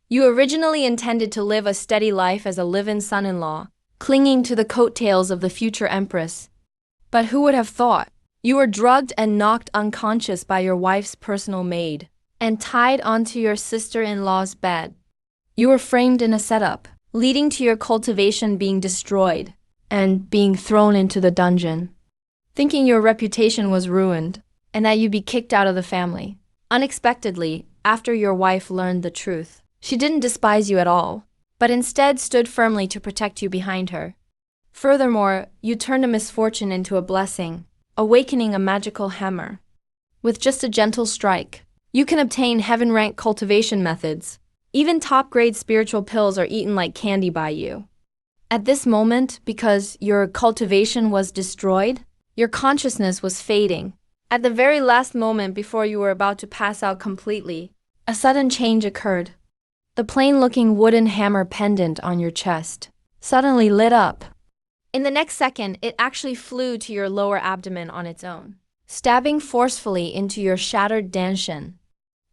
You originally intended to live a steady life as a live-in son-in-law, clinging to the coattails of the future empress. But who would have thought? You were drugged and knocked unconscious by your wife's personal maid, and tied onto your sister-in-law's bed. You were framed in a setup, leading to your cultivation being destroyed, and being thrown into the dungeon. Thinking your reputation was ruined, and that you'd be kicked out of the family. Unexpectedly, after your wife learned the truth, she didn't despise you at all, but instead stood firmly to protect you behind her. Furthermore, you turned a misfortune into a blessing, awakening a magical hammer. With just a gentle strike, you can obtain heaven-rank cultivation methods. Even top-grade spiritual pills are eaten like candy by you. At this moment, because your cultivation was destroyed, your consciousness was fading. At the very last moment before you were about to pass out completely, a sudden change occurred. The plain-looking wooden hammer pendant on your chest suddenly lit up. In the next second, it actually flew to your lower abdomen on its own, stabbing forcefully into your shattered danshan.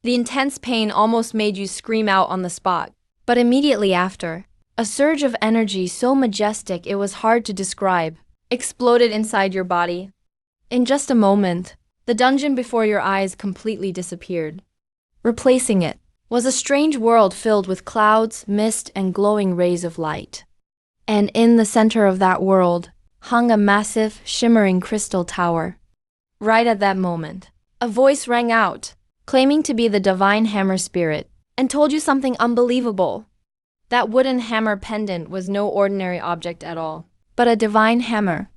The intense pain almost made you scream out on the spot, but immediately after, a surge of energy so majestic it was hard to describe exploded inside your body. In just a moment, the dungeon before your eyes completely disappeared. Replacing it was a strange world filled with clouds, mist, and glowing rays of light. And in the center of that world hung a massive, shimmering crystal tower. Right at that moment, a voice rang out, claiming to be the divine hammer spirit, and told you something unbelievable. That wooden hammer pendant was no ordinary object at all, but a divine hammer.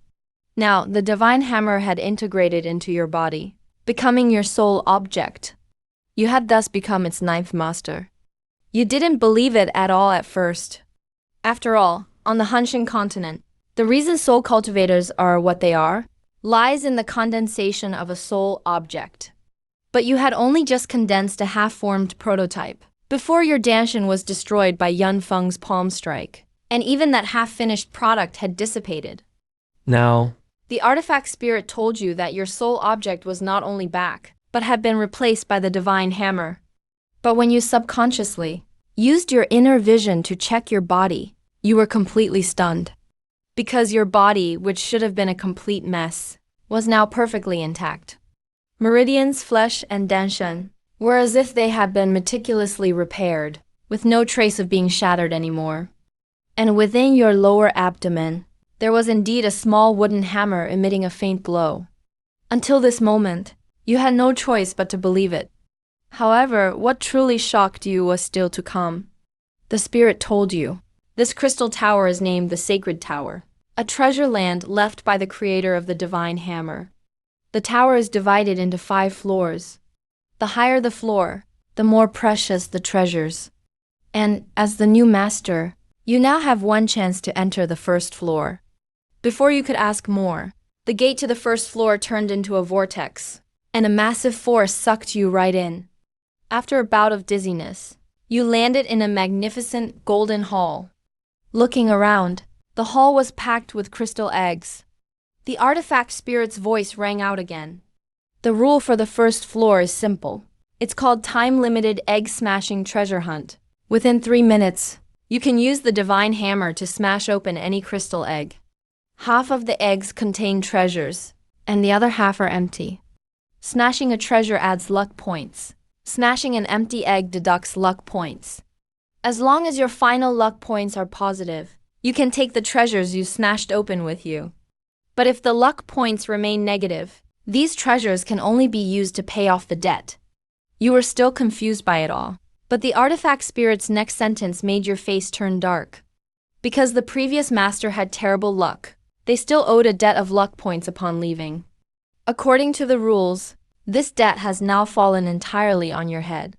Now, the divine hammer had integrated into your body, becoming your sole object. You had thus become its ninth master. You didn't believe it at all at first. After all, on the Hanshin continent, the reason soul cultivators are what they are lies in the condensation of a soul object. But you had only just condensed a half-formed prototype before your danshan was destroyed by Yun Feng's palm strike, and even that half-finished product had dissipated. Now, the artifact spirit told you that your soul object was not only back, but had been replaced by the divine hammer. But when you subconsciously used your inner vision to check your body, you were completely stunned. Because your body, which should have been a complete mess, was now perfectly intact. Meridians, flesh, and danshan were as if they had been meticulously repaired, with no trace of being shattered anymore. And within your lower abdomen, there was indeed a small wooden hammer emitting a faint glow. Until this moment, you had no choice but to believe it. However, what truly shocked you was still to come. The spirit told you, this crystal tower is named the Sacred Tower, a treasure land left by the creator of the divine hammer. The tower is divided into 5 floors. The higher the floor, the more precious the treasures. And as the new master, you now have one chance to enter the first floor. Before you could ask more, the gate to the first floor turned into a vortex, and a massive force sucked you right in. After a bout of dizziness, you landed in a magnificent golden hall. Looking around, the hall was packed with crystal eggs. The artifact spirit's voice rang out again. The rule for the first floor is simple. It's called time-limited egg-smashing treasure hunt. Within 3 minutes, you can use the divine hammer to smash open any crystal egg. Half of the eggs contain treasures, and the other half are empty. Smashing a treasure adds luck points. Smashing an empty egg deducts luck points. As long as your final luck points are positive, you can take the treasures you smashed open with you. But if the luck points remain negative, these treasures can only be used to pay off the debt. You were still confused by it all, but the artifact spirit's next sentence made your face turn dark. Because the previous master had terrible luck, they still owed a debt of luck points upon leaving. According to the rules, this debt has now fallen entirely on your head.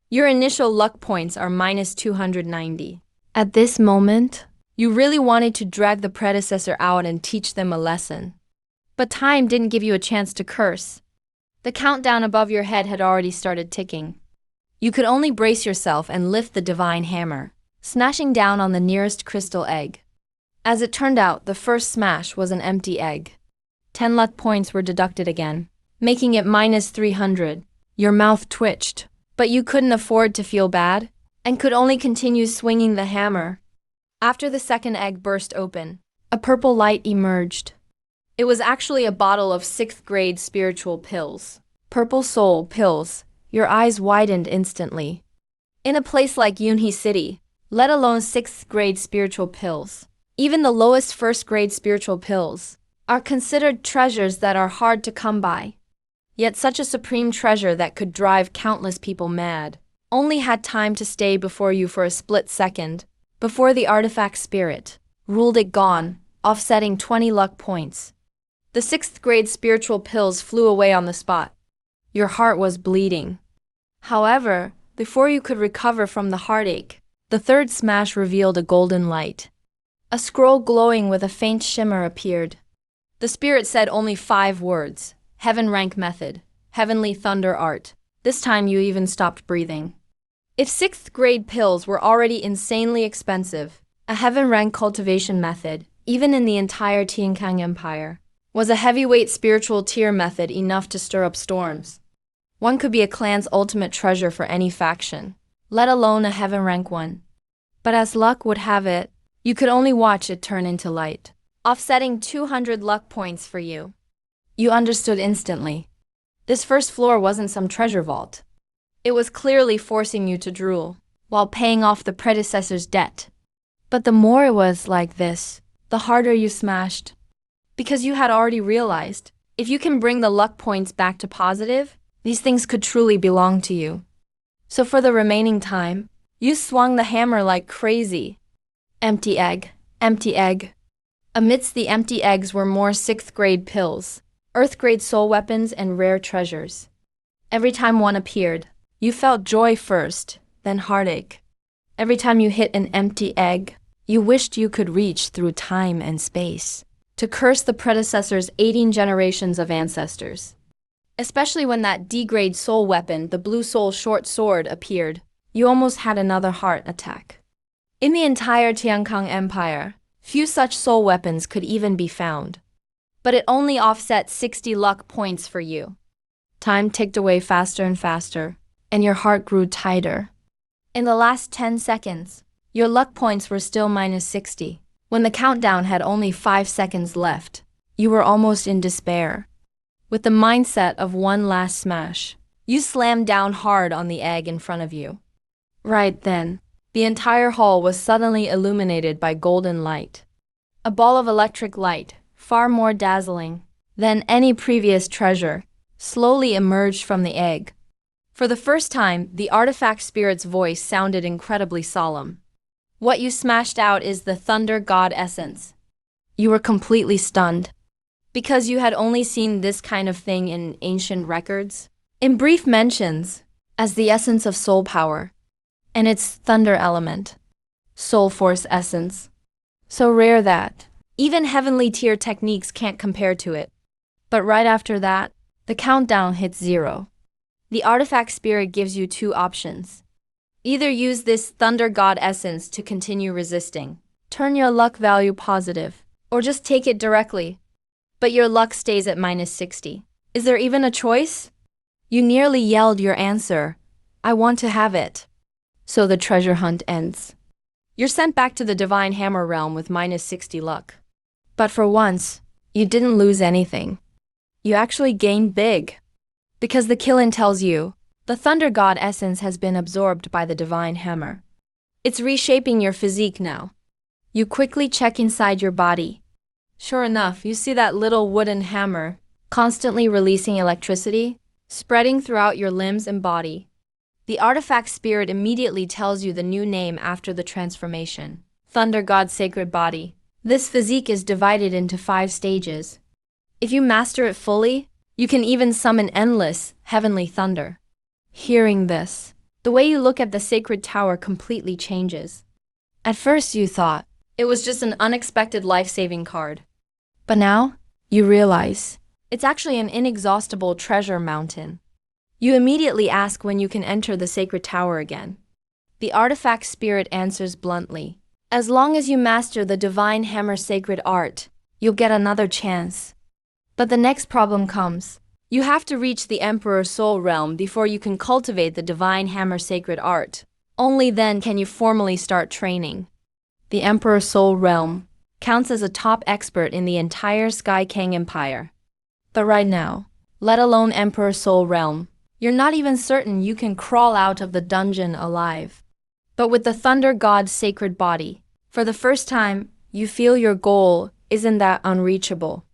Your initial luck points are minus 290. At this moment, you really wanted to drag the predecessor out and teach them a lesson. But time didn't give you a chance to curse. The countdown above your head had already started ticking. You could only brace yourself and lift the divine hammer, smashing down on the nearest crystal egg. As it turned out, the first smash was an empty egg. 10 luck points were deducted again, making it minus 300. Your mouth twitched, but you couldn't afford to feel bad, and could only continue swinging the hammer. After the second egg burst open, a purple light emerged. It was actually a bottle of 6th grade spiritual pills. Purple soul pills. Your eyes widened instantly. In a place like Yunhee City, let alone 6th grade spiritual pills, even the lowest 1st grade spiritual pills, are considered treasures that are hard to come by. Yet such a supreme treasure that could drive countless people mad only had time to stay before you for a split second, before the artifact spirit ruled it gone, offsetting 20 luck points. The 6th grade spiritual pills flew away on the spot. Your heart was bleeding. However, before you could recover from the heartache, the third smash revealed a golden light. A scroll glowing with a faint shimmer appeared. The spirit said only 5 words: Heaven Rank Method, Heavenly Thunder Art. This time you even stopped breathing. If 6th grade pills were already insanely expensive, a Heaven Rank cultivation method, even in the entire Tiankang Empire, was a heavyweight spiritual tier method enough to stir up storms. One could be a clan's ultimate treasure for any faction, let alone a Heaven Rank one. But as luck would have it, you could only watch it turn into light, offsetting 200 luck points for you. You understood instantly. This first floor wasn't some treasure vault. It was clearly forcing you to drool, while paying off the predecessor's debt. But the more it was like this, the harder you smashed. Because you had already realized, if you can bring the luck points back to positive, these things could truly belong to you. So for the remaining time, you swung the hammer like crazy. Empty egg, empty egg. Amidst the empty eggs were more 6th grade pills, Earth grade soul weapons, and rare treasures. Every time one appeared, you felt joy first, then heartache. Every time you hit an empty egg, you wished you could reach through time and space to curse the predecessor's 18 generations of ancestors. Especially when that D-grade soul weapon, the blue soul short sword, appeared, you almost had another heart attack. In the entire Tiankang Empire, few such soul weapons could even be found. But it only offset 60 luck points for you. Time ticked away faster and faster, and your heart grew tighter. In the last 10 seconds, your luck points were still minus 60. When the countdown had only 5 seconds left, you were almost in despair. With the mindset of one last smash, you slammed down hard on the egg in front of you. Right then, the entire hall was suddenly illuminated by golden light. A ball of electric light, far more dazzling than any previous treasure, slowly emerged from the egg. For the first time, the artifact spirit's voice sounded incredibly solemn. What you smashed out is the Thunder God Essence. You were completely stunned, because you had only seen this kind of thing in ancient records, in brief mentions, as the essence of soul power, and its thunder element, soul force essence. So rare that even heavenly tier techniques can't compare to it. But right after that, the countdown hits 0. The artifact spirit gives you 2 options. Either use this Thunder God Essence to continue resisting, turn your luck value positive, or just take it directly. But your luck stays at minus 60. Is there even a choice? You nearly yelled your answer, I want to have it. So the treasure hunt ends. You're sent back to the Divine Hammer realm with minus 60 luck. But for once, you didn't lose anything. You actually gained big. Because the Killin tells you, the Thunder God Essence has been absorbed by the Divine Hammer. It's reshaping your physique now. You quickly check inside your body. Sure enough, you see that little wooden hammer, constantly releasing electricity, spreading throughout your limbs and body. The artifact spirit immediately tells you the new name after the transformation: Thunder God Sacred Body. This physique is divided into 5 stages. If you master it fully, you can even summon endless, heavenly thunder. Hearing this, the way you look at the sacred tower completely changes. At first you thought it was just an unexpected life-saving card. But now, you realize it's actually an inexhaustible treasure mountain. You immediately ask when you can enter the sacred tower again. The artifact spirit answers bluntly, as long as you master the Divine Hammer Sacred Art, you'll get another chance. But the next problem comes. You have to reach the Emperor Soul Realm before you can cultivate the Divine Hammer Sacred Art. Only then can you formally start training. The Emperor Soul Realm counts as a top expert in the entire Sky King Empire. But right now, let alone Emperor Soul Realm, you're not even certain you can crawl out of the dungeon alive. But with the Thunder God's sacred body, for the first time, you feel your goal isn't that unreachable.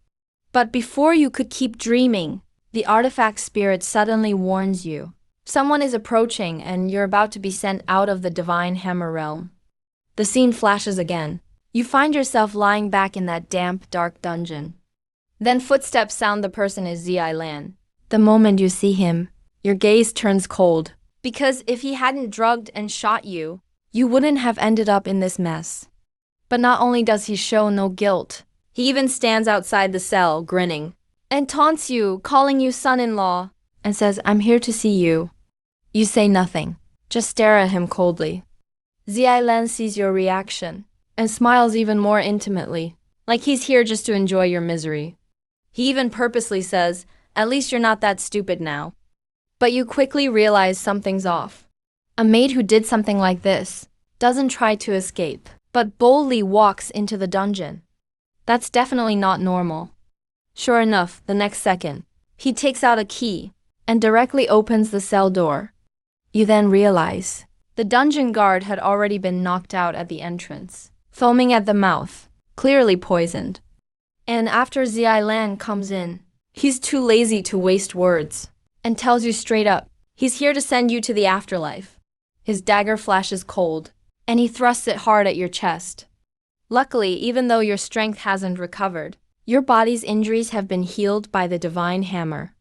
But before you could keep dreaming, the artifact spirit suddenly warns you. Someone is approaching and you're about to be sent out of the Divine Hammer Realm. The scene flashes again. You find yourself lying back in that damp, dark dungeon. Then footsteps sound. The person is Zi Lan. The moment you see him, your gaze turns cold. Because if he hadn't drugged and shot you, you wouldn't have ended up in this mess. But not only does he show no guilt, he even stands outside the cell, grinning, and taunts you, calling you son-in-law, and says, "I'm here to see you." You say nothing, just stare at him coldly. Zi Lan sees your reaction, and smiles even more intimately, like he's here just to enjoy your misery. He even purposely says, "At least you're not that stupid now." But you quickly realize something's off. A maid who did something like this doesn't try to escape, but boldly walks into the dungeon. That's definitely not normal. Sure enough, the next second, he takes out a key and directly opens the cell door. You then realize the dungeon guard had already been knocked out at the entrance, foaming at the mouth, clearly poisoned. And after Zi Lan comes in, he's too lazy to waste words and tells you straight up, he's here to send you to the afterlife. His dagger flashes cold, and he thrusts it hard at your chest. Luckily, even though your strength hasn't recovered, your body's injuries have been healed by the divine hammer.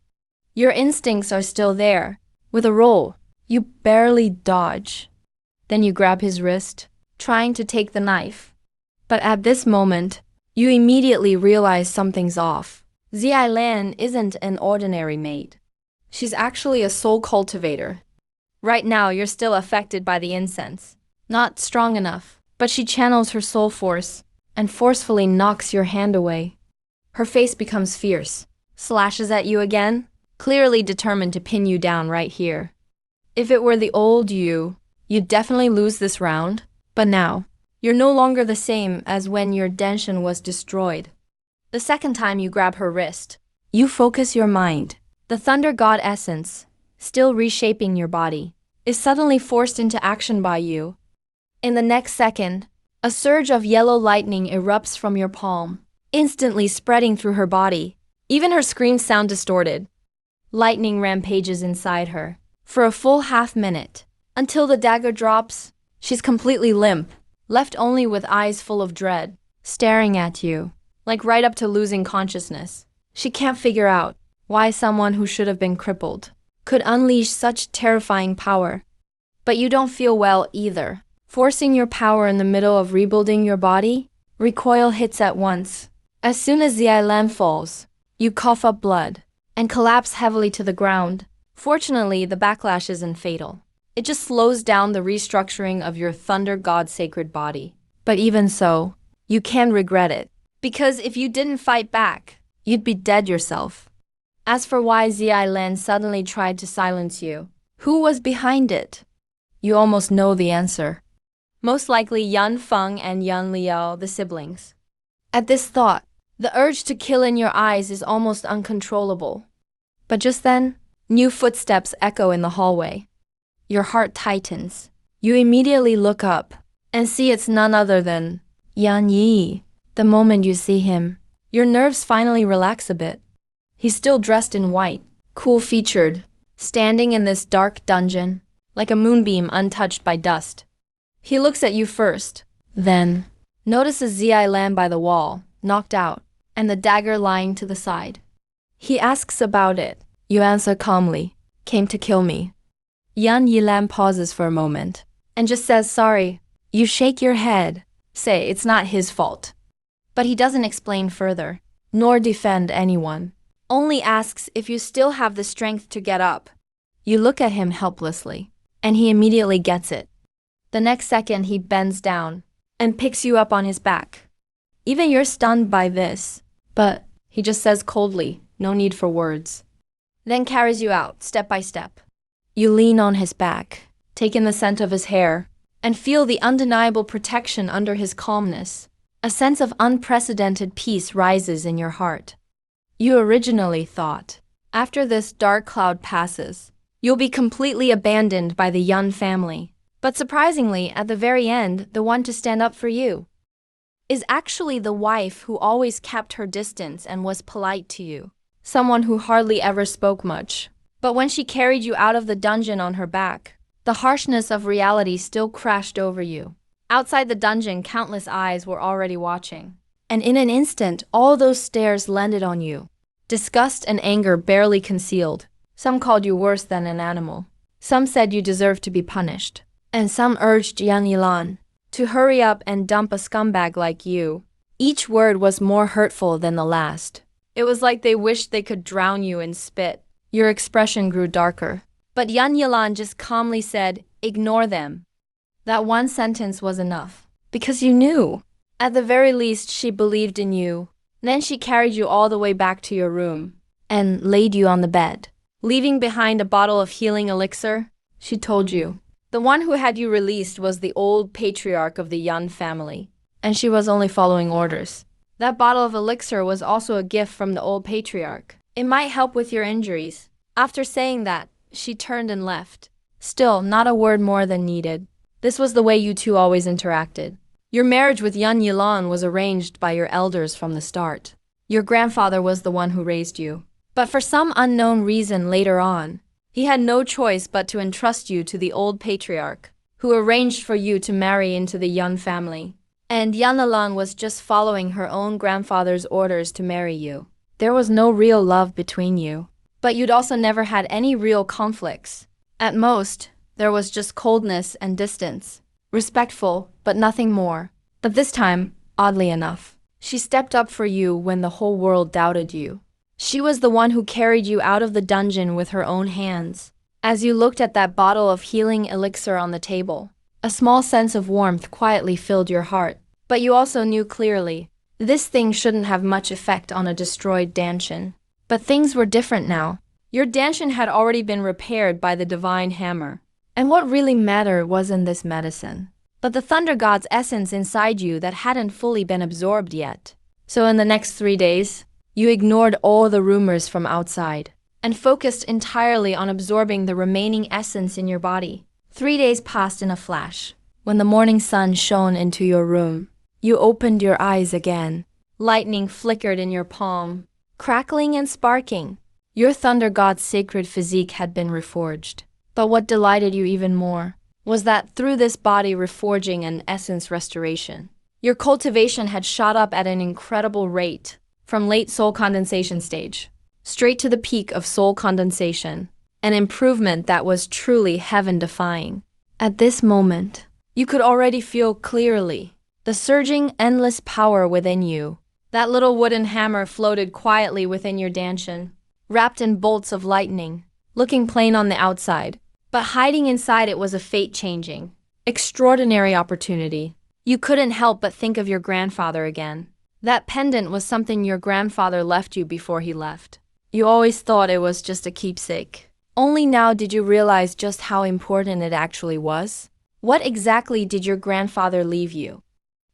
Your instincts are still there. With a roll, you barely dodge. Then you grab his wrist, trying to take the knife. But at this moment, you immediately realize something's off. Zi Lan isn't an ordinary maid. She's actually a soul cultivator. Right now, you're still affected by the incense. Not strong enough, but she channels her soul force and forcefully knocks your hand away. Her face becomes fierce, slashes at you again, clearly determined to pin you down right here. If it were the old you, you'd definitely lose this round, but now, you're no longer the same as when your denshin was destroyed. The second time you grab her wrist, you focus your mind. The Thunder God essence, still reshaping your body, is suddenly forced into action by you. In the next second, a surge of yellow lightning erupts from your palm, instantly spreading through her body. Even her screams sound distorted. Lightning rampages inside her for a full half-minute. Until the dagger drops, she's completely limp, left only with eyes full of dread, staring at you, like right up to losing consciousness. She can't figure out why someone who should have been crippled could unleash such terrifying power. But you don't feel well either. Forcing your power in the middle of rebuilding your body, recoil hits at once. As soon as Zi Lan falls, you cough up blood and collapse heavily to the ground. Fortunately, the backlash isn't fatal. It just slows down the restructuring of your Thunder God sacred body. But even so, you can regret it, because if you didn't fight back, you'd be dead yourself. As for why Zi Lan suddenly tried to silence you, who was behind it? You almost know the answer. Most likely Yan Feng and Yan Liao, the siblings. At this thought, the urge to kill in your eyes is almost uncontrollable. But just then, new footsteps echo in the hallway. Your heart tightens. You immediately look up and see it's none other than Yan Yi. The moment you see him, your nerves finally relax a bit. He's still dressed in white, cool-featured, standing in this dark dungeon, like a moonbeam untouched by dust. He looks at you first, then notices Zi Lan by the wall, knocked out, and the dagger lying to the side. He asks about it. You answer calmly, "Came to kill me." Yan Yilan pauses for a moment, and just says sorry. You shake your head, say it's not his fault. But he doesn't explain further, nor defend anyone. Only asks if you still have the strength to get up. You look at him helplessly, and he immediately gets it. The next second he bends down and picks you up on his back. Even you're stunned by this, but he just says coldly, no need for words. Then carries you out, step by step. You lean on his back, take in the scent of his hair, and feel the undeniable protection under his calmness. A sense of unprecedented peace rises in your heart. You originally thought, after this dark cloud passes, you'll be completely abandoned by the Yun family. But surprisingly, at the very end, the one to stand up for you is actually the wife who always kept her distance and was polite to you. Someone who hardly ever spoke much. But when she carried you out of the dungeon on her back, the harshness of reality still crashed over you. Outside the dungeon, countless eyes were already watching. And in an instant, all those stares landed on you. Disgust and anger barely concealed. Some called you worse than an animal. Some said you deserved to be punished. And some urged Yan Yilan to hurry up and dump a scumbag like you. Each word was more hurtful than the last. It was like they wished they could drown you in spit. Your expression grew darker. But Yan Yilan just calmly said, "Ignore them." That one sentence was enough. Because you knew. At the very least, she believed in you. Then she carried you all the way back to your room and laid you on the bed. Leaving behind a bottle of healing elixir, she told you. The one who had you released was the old patriarch of the Yun family, and she was only following orders. That bottle of elixir was also a gift from the old patriarch. It might help with your injuries. After saying that, she turned and left. Still, not a word more than needed. This was the way you two always interacted. Your marriage with Yan Yilan was arranged by your elders from the start. Your grandfather was the one who raised you. But for some unknown reason later on, he had no choice but to entrust you to the old patriarch, who arranged for you to marry into the Yun family. And Yan Yilan was just following her own grandfather's orders to marry you. There was no real love between you. But you'd also never had any real conflicts. At most, there was just coldness and distance. Respectful, but nothing more. But this time, oddly enough, she stepped up for you when the whole world doubted you. She was the one who carried you out of the dungeon with her own hands. As you looked at that bottle of healing elixir on the table, a small sense of warmth quietly filled your heart. But you also knew clearly, this thing shouldn't have much effect on a destroyed Danshin. But things were different now. Your Danshin had already been repaired by the divine hammer. And what really mattered wasn't this medicine, but the Thunder God's essence inside you that hadn't fully been absorbed yet. So in the next 3 days, you ignored all the rumors from outside and focused entirely on absorbing the remaining essence in your body. 3 days passed in a flash. When the morning sun shone into your room, you opened your eyes again. Lightning flickered in your palm, crackling and sparking. Your Thunder God's sacred physique had been reforged. But what delighted you even more was that through this body reforging and essence restoration, your cultivation had shot up at an incredible rate from late soul condensation stage, straight to the peak of soul condensation, an improvement that was truly heaven-defying. At this moment, you could already feel clearly the surging, endless power within you. That little wooden hammer floated quietly within your Danshin, wrapped in bolts of lightning, looking plain on the outside. But hiding inside it was a fate-changing, extraordinary opportunity. You couldn't help but think of your grandfather again. That pendant was something your grandfather left you before he left. You always thought it was just a keepsake. Only now did you realize just how important it actually was. What exactly did your grandfather leave you?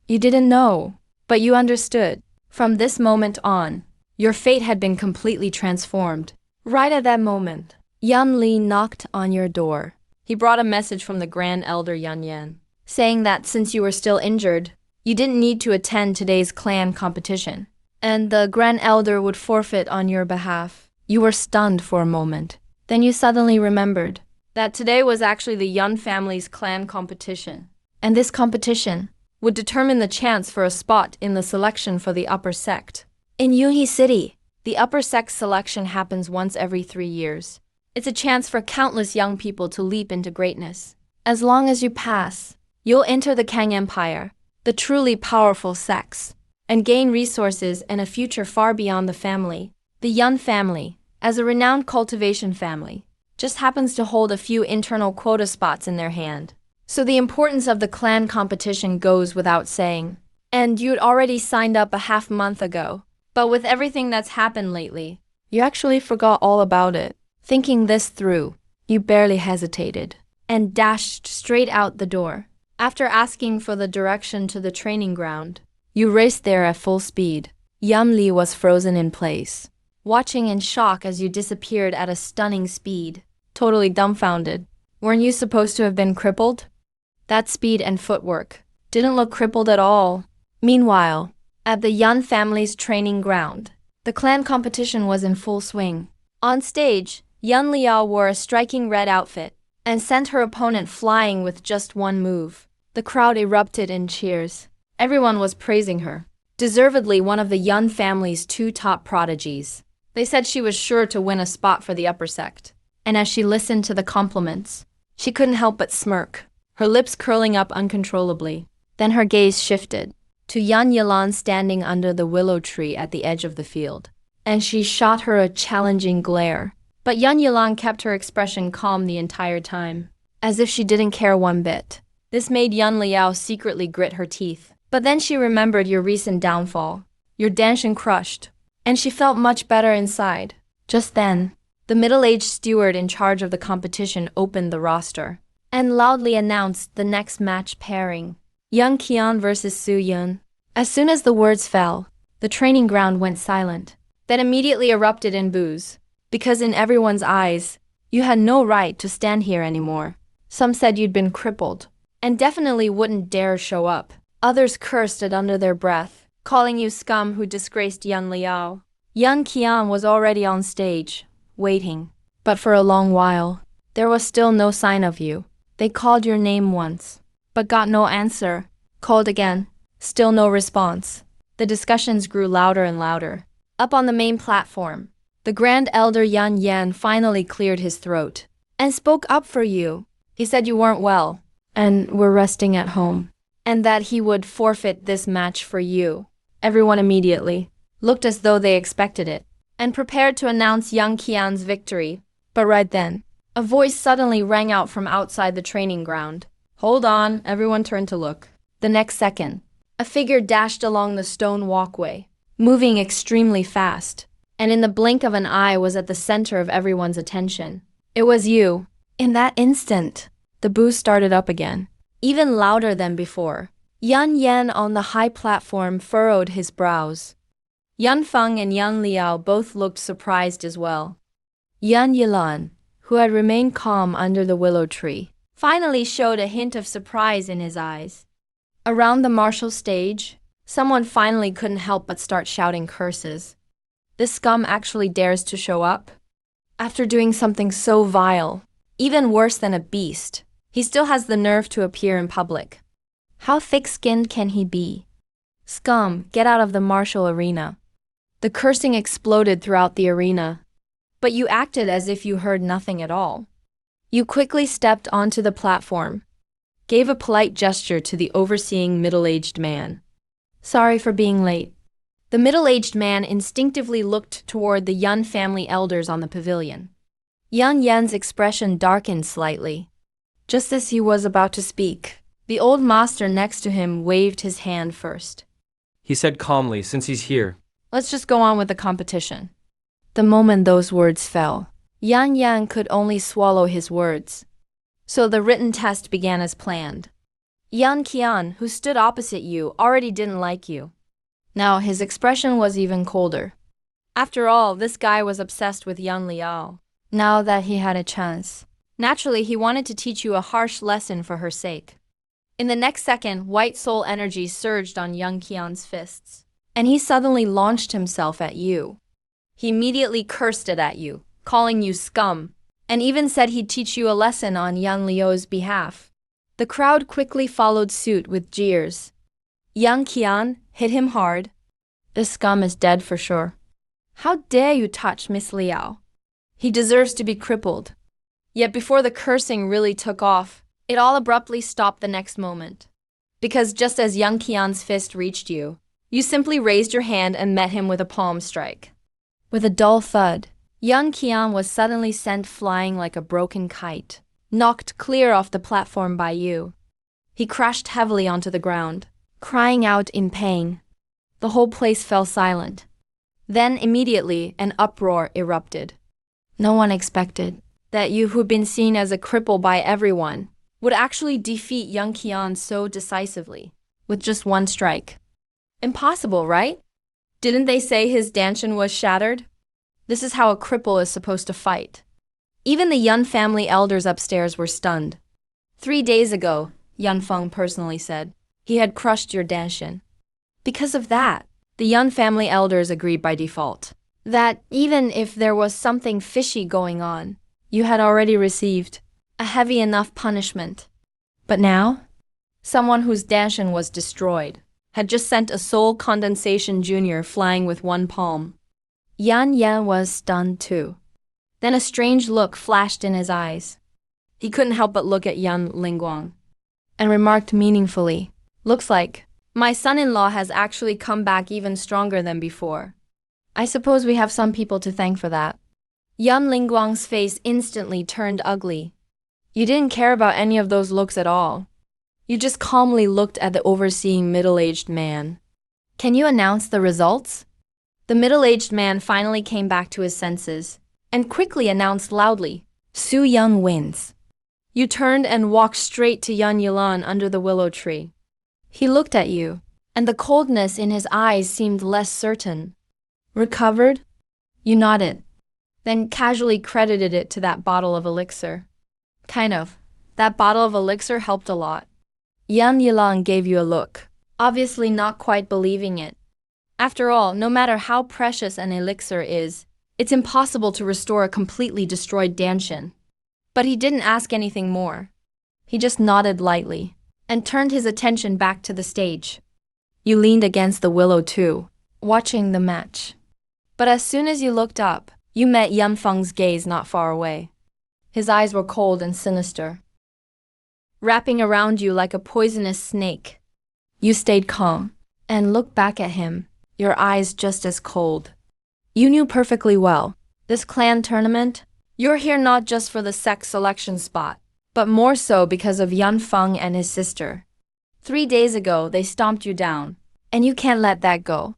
You didn't know, but you understood. From this moment on, your fate had been completely transformed. Right at that moment, Yan Li knocked on your door. He brought a message from the Grand Elder Yan Yan, saying that since you were still injured, you didn't need to attend today's clan competition, and the Grand Elder would forfeit on your behalf. You were stunned for a moment. Then you suddenly remembered that today was actually the Yun family's clan competition, and this competition would determine the chance for a spot in the selection for the upper sect. In Yunhee City, the upper sect selection happens once every 3 years. It's a chance for countless young people to leap into greatness. As long as you pass, you'll enter the Kang Empire, the truly powerful sects, and gain resources and a future far beyond the family. The Yun family, as a renowned cultivation family, just happens to hold a few internal quota spots in their hand. So the importance of the clan competition goes without saying. And you'd already signed up a half month ago. But with everything that's happened lately, you actually forgot all about it. Thinking this through, you barely hesitated. and dashed straight out the door. After asking for the direction to the training ground, you raced there at full speed. Yan Li was frozen in place, watching in shock as you disappeared at a stunning speed, totally dumbfounded. Weren't you supposed to have been crippled? That speed and footwork didn't look crippled at all. Meanwhile, at the Yan family's training ground, the clan competition was in full swing. On stage, Yan Liao wore a striking red outfit and sent her opponent flying with just one move. The crowd erupted in cheers. Everyone was praising her, deservedly one of the Yan family's two top prodigies. They said she was sure to win a spot for the upper sect. And as she listened to the compliments, she couldn't help but smirk, her lips curling up uncontrollably. Then her gaze shifted to Yan Yilan standing under the willow tree at the edge of the field, and she shot her a challenging glare. But Yan Yilan kept her expression calm the entire time, as if she didn't care one bit. This made Yan Liao secretly grit her teeth. But then she remembered your recent downfall, your dancing crushed, and she felt much better inside. Just then, the middle-aged steward in charge of the competition opened the roster and loudly announced the next match pairing, Yang Qian versus Su Yun. As soon as the words fell, the training ground went silent, then immediately erupted in boos, because in everyone's eyes, you had no right to stand here anymore. Some said you'd been crippled, and definitely wouldn't dare show up. Others cursed it under their breath, calling you scum who disgraced Yan Liao. Yang Qian was already on stage, waiting. But for a long while, there was still no sign of you. They called your name once, but got no answer. Called again, still no response. The discussions grew louder and louder. Up on the main platform, the Grand Elder Yan Yan finally cleared his throat and spoke up for you. He said you weren't well and were resting at home, and that he would forfeit this match for you. Everyone immediately looked as though they expected it, and prepared to announce Yang Qian's victory. But right then, a voice suddenly rang out from outside the training ground. Hold on, everyone turned to look. The next second, a figure dashed along the stone walkway, moving extremely fast, and in the blink of an eye was at the center of everyone's attention. It was you. In that instant, the boo started up again, even louder than before. Yan Yan on the high platform furrowed his brows. Yan Feng and Yan Liao both looked surprised as well. Yan Yilan, who had remained calm under the willow tree, finally showed a hint of surprise in his eyes. Around the martial stage, someone finally couldn't help but start shouting curses. This scum actually dares to show up? After doing something so vile, even worse than a beast, he still has the nerve to appear in public. How thick-skinned can he be? Scum, get out of the martial arena. The cursing exploded throughout the arena, but you acted as if you heard nothing at all. You quickly stepped onto the platform, gave a polite gesture to the overseeing middle-aged man. Sorry for being late. The middle-aged man instinctively looked toward the Yan family elders on the pavilion. Yan Yan's expression darkened slightly. Just as he was about to speak, the old master next to him waved his hand first. He said calmly, since he's here. Let's just go on with the competition. The moment those words fell, Yan Yan could only swallow his words. So the written test began as planned. Yan Qian, who stood opposite you, already didn't like you. Now his expression was even colder. After all, this guy was obsessed with Yan Liao. Now that he had a chance, naturally he wanted to teach you a harsh lesson for her sake. In the next second, white soul energy surged on Yang Qian's fists, and he suddenly launched himself at you. He immediately cursed it at you, calling you scum, and even said he'd teach you a lesson on Yan Liao's behalf. The crowd quickly followed suit with jeers. Yang Qian, hit him hard. This scum is dead for sure. How dare you touch Miss Liao? He deserves to be crippled. Yet before the cursing really took off, it all abruptly stopped the next moment. Because just as Yang Qian's fist reached you, you simply raised your hand and met him with a palm strike. With a dull thud, Yang Qian was suddenly sent flying like a broken kite, knocked clear off the platform by you. He crashed heavily onto the ground, crying out in pain. The whole place fell silent. Then immediately an uproar erupted. No one expected That you, who'd been seen as a cripple by everyone, would actually defeat young Qian so decisively, with just one strike. Impossible, right? Didn't they say his danshan was shattered? This is how a cripple is supposed to fight. Even the Yun family elders upstairs were stunned. 3 days ago, Yun Feng personally said, he had crushed your danshan. Because of that, the Yun family elders agreed by default that even if there was something fishy going on, you had already received a heavy enough punishment. But now, someone whose danshan was destroyed had just sent a soul condensation junior flying with one palm. Yan Yan was stunned too. Then a strange look flashed in his eyes. He couldn't help but look at Yan Lingguang and remarked meaningfully, "Looks like my son-in-law has actually come back even stronger than before. I suppose we have some people to thank for that." Yan Lingguang's face instantly turned ugly. You didn't care about any of those looks at all. You just calmly looked at the overseeing middle-aged man. "Can you announce the results?" The middle-aged man finally came back to his senses and quickly announced loudly, "Su Yun wins." You turned and walked straight to Yun Yilan under the willow tree. He looked at you, and the coldness in his eyes seemed less certain. "Recovered?" You nodded, then casually credited it to that bottle of elixir. "Kind of. That bottle of elixir helped a lot." Yan Yilan gave you a look, obviously not quite believing it. After all, no matter how precious an elixir is, it's impossible to restore a completely destroyed danshan. But he didn't ask anything more. He just nodded lightly and turned his attention back to the stage. You leaned against the willow too, watching the match. But as soon as you looked up, you met Yan Feng's gaze not far away. His eyes were cold and sinister, wrapping around you like a poisonous snake. You stayed calm and looked back at him, your eyes just as cold. You knew perfectly well, this clan tournament, you're here not just for the sex selection spot, but more so because of Yan Feng and his sister. 3 days ago, they stomped you down, and you can't let that go.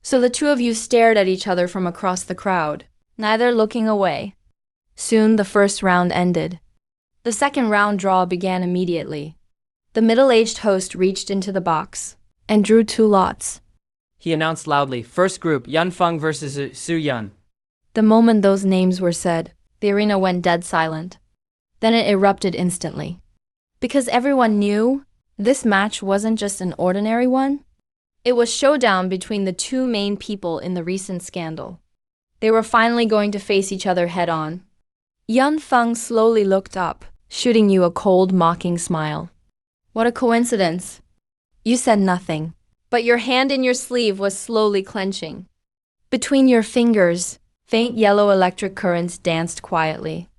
So the two of you stared at each other from across the crowd, neither looking away. Soon the first round ended. The second round draw began immediately. The middle-aged host reached into the box and drew 2 lots. He announced loudly, "First group, Yun Feng versus Su Yun." The moment those names were said, the arena went dead silent. Then it erupted instantly. Because everyone knew this match wasn't just an ordinary one. It was showdown between the 2 main people in the recent scandal. They were finally going to face each other head-on. Yan Feng slowly looked up, shooting you a cold, mocking smile. "What a coincidence." You said nothing, but your hand in your sleeve was slowly clenching. Between your fingers, faint yellow electric currents danced quietly.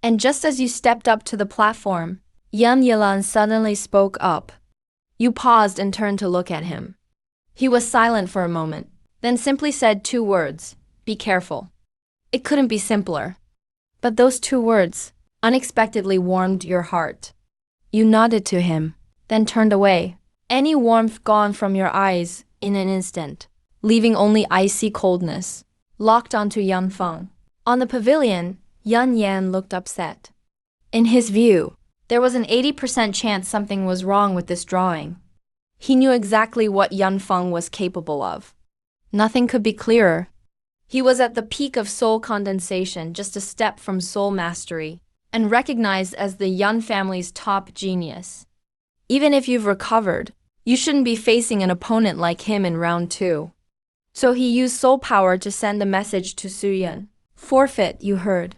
And just as you stepped up to the platform, Yan Yilan suddenly spoke up. You paused and turned to look at him. He was silent for a moment, then simply said 2 words, "Be careful." It couldn't be simpler. But those 2 words unexpectedly warmed your heart. You nodded to him, then turned away, any warmth gone from your eyes in an instant, leaving only icy coldness, locked onto Yan Feng. On the pavilion, Yan Yan looked upset. In his view, there was an 80% chance something was wrong with this drawing. He knew exactly what Yan Feng was capable of. Nothing could be clearer. He was at the peak of soul condensation, just a step from soul mastery, and recognized as the Yun family's top genius. Even if you've recovered, you shouldn't be facing an opponent like him in round 2. So he used soul power to send a message to Su Yun. "Forfeit," you heard.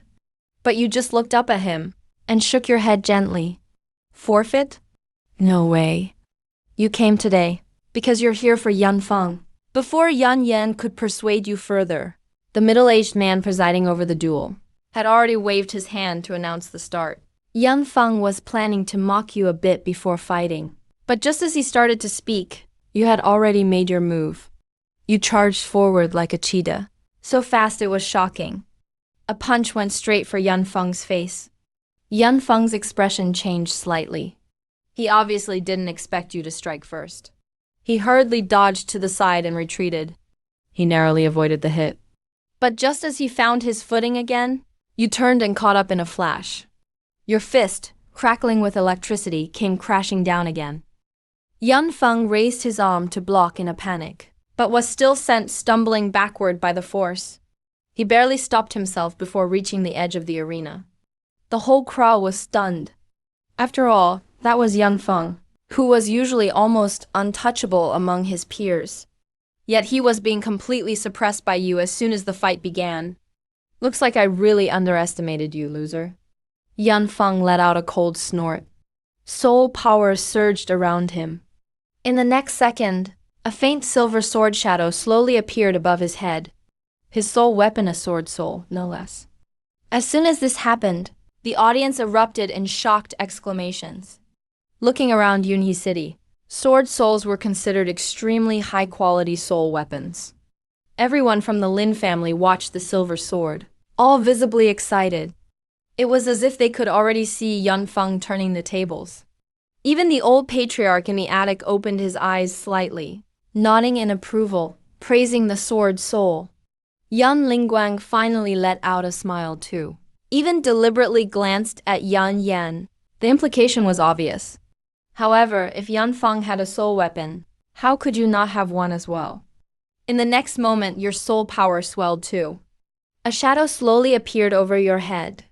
But you just looked up at him and shook your head gently. "Forfeit? No way. You came today because you're here for Yan Feng." Before Yan Yan could persuade you further, the middle-aged man presiding over the duel had already waved his hand to announce the start. Yan Feng was planning to mock you a bit before fighting, but just as he started to speak, you had already made your move. You charged forward like a cheetah, so fast it was shocking. A punch went straight for Yan Feng's face. Yan Feng's expression changed slightly. He obviously didn't expect you to strike first. He hurriedly dodged to the side and retreated. He narrowly avoided the hit. But just as he found his footing again, You turned and caught up in a flash. Your fist, crackling with electricity, came crashing down again. Yanfeng raised his arm to block in a panic, but was still sent stumbling backward by the force. He barely stopped himself before reaching the edge of the arena. The whole crowd was stunned. After all, that was Yanfeng, who was usually almost untouchable among his peers. Yet he was being completely suppressed by you as soon as the fight began. Looks like I really underestimated you, loser. Yanfeng let out a cold snort. Soul power surged around him. In the next second, a faint silver sword shadow slowly appeared above his head. His soul weapon, a sword soul, no less. As soon as this happened, the audience erupted in shocked exclamations. Looking around Yunhe City, sword souls were considered extremely high-quality soul weapons. Everyone from the Lin family watched the silver sword, all visibly excited. It was as if they could already see Yanfeng turning the tables. Even the old patriarch in the attic opened his eyes slightly, nodding in approval, praising the sword soul. Yan Lingguang finally let out a smile too, even deliberately glanced at Yan Yan. The implication was obvious. However, if Yanfeng had a soul weapon, how could you not have one as well? In the next moment, your soul power swelled too. A shadow slowly appeared over your head.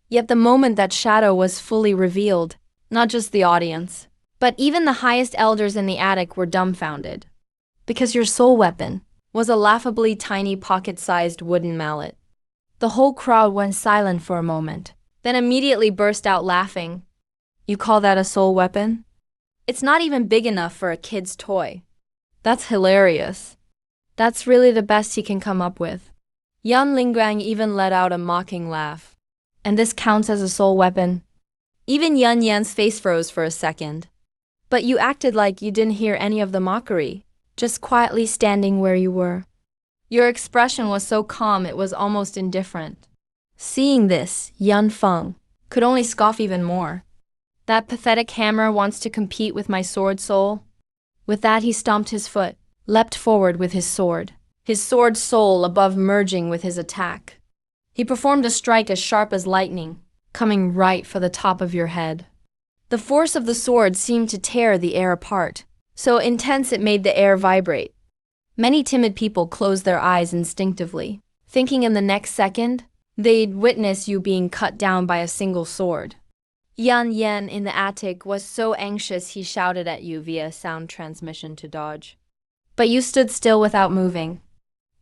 Yet the moment that shadow was fully revealed, not just the audience, but even the highest elders in the attic were dumbfounded. Because your soul weapon was a laughably tiny pocket-sized wooden mallet. The whole crowd went silent for a moment, then immediately burst out laughing. You call that a soul weapon? It's not even big enough for a kid's toy. That's hilarious. That's really the best he can come up with. Yan Lingguang even let out a mocking laugh. And this counts as a soul weapon? Even Yan Yan's face froze for a second. But you acted like you didn't hear any of the mockery, just quietly standing where you were. Your expression was so calm it was almost indifferent. Seeing this, Yanfeng could only scoff even more. That pathetic hammer wants to compete with my sword soul? With that he stomped his foot, leapt forward with his sword soul above merging with his attack. He performed a strike as sharp as lightning, coming right for the top of your head. The force of the sword seemed to tear the air apart, so intense it made the air vibrate. Many timid people closed their eyes instinctively, thinking in the next second, they'd witness you being cut down by a single sword. Yan Yan in the attic was so anxious he shouted at you via sound transmission to dodge. But you stood still without moving.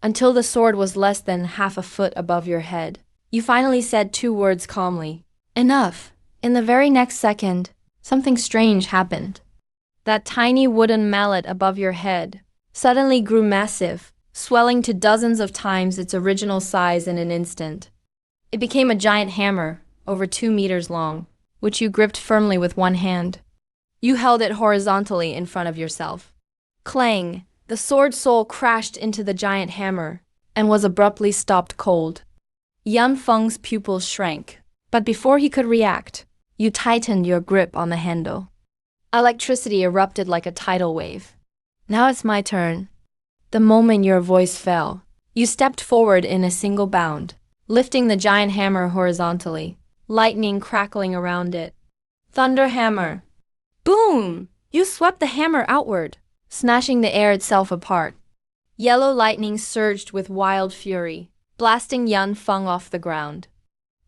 Until the sword was less than half a foot above your head. You finally said 2 words calmly. Enough. In the very next second, something strange happened. That tiny wooden mallet above your head suddenly grew massive, swelling to dozens of times its original size in an instant. It became a giant hammer, over 2 meters long, which you gripped firmly with one hand. You held it horizontally in front of yourself. Clang! The sword soul crashed into the giant hammer and was abruptly stopped cold. Yanfeng's pupils shrank, but before he could react, you tightened your grip on the handle. Electricity erupted like a tidal wave. Now it's my turn. The moment your voice fell, you stepped forward in a single bound, lifting the giant hammer horizontally, lightning crackling around it. Thunder hammer! Boom! You swept the hammer outward, smashing the air itself apart. Yellow lightning surged with wild fury, blasting Yanfeng off the ground.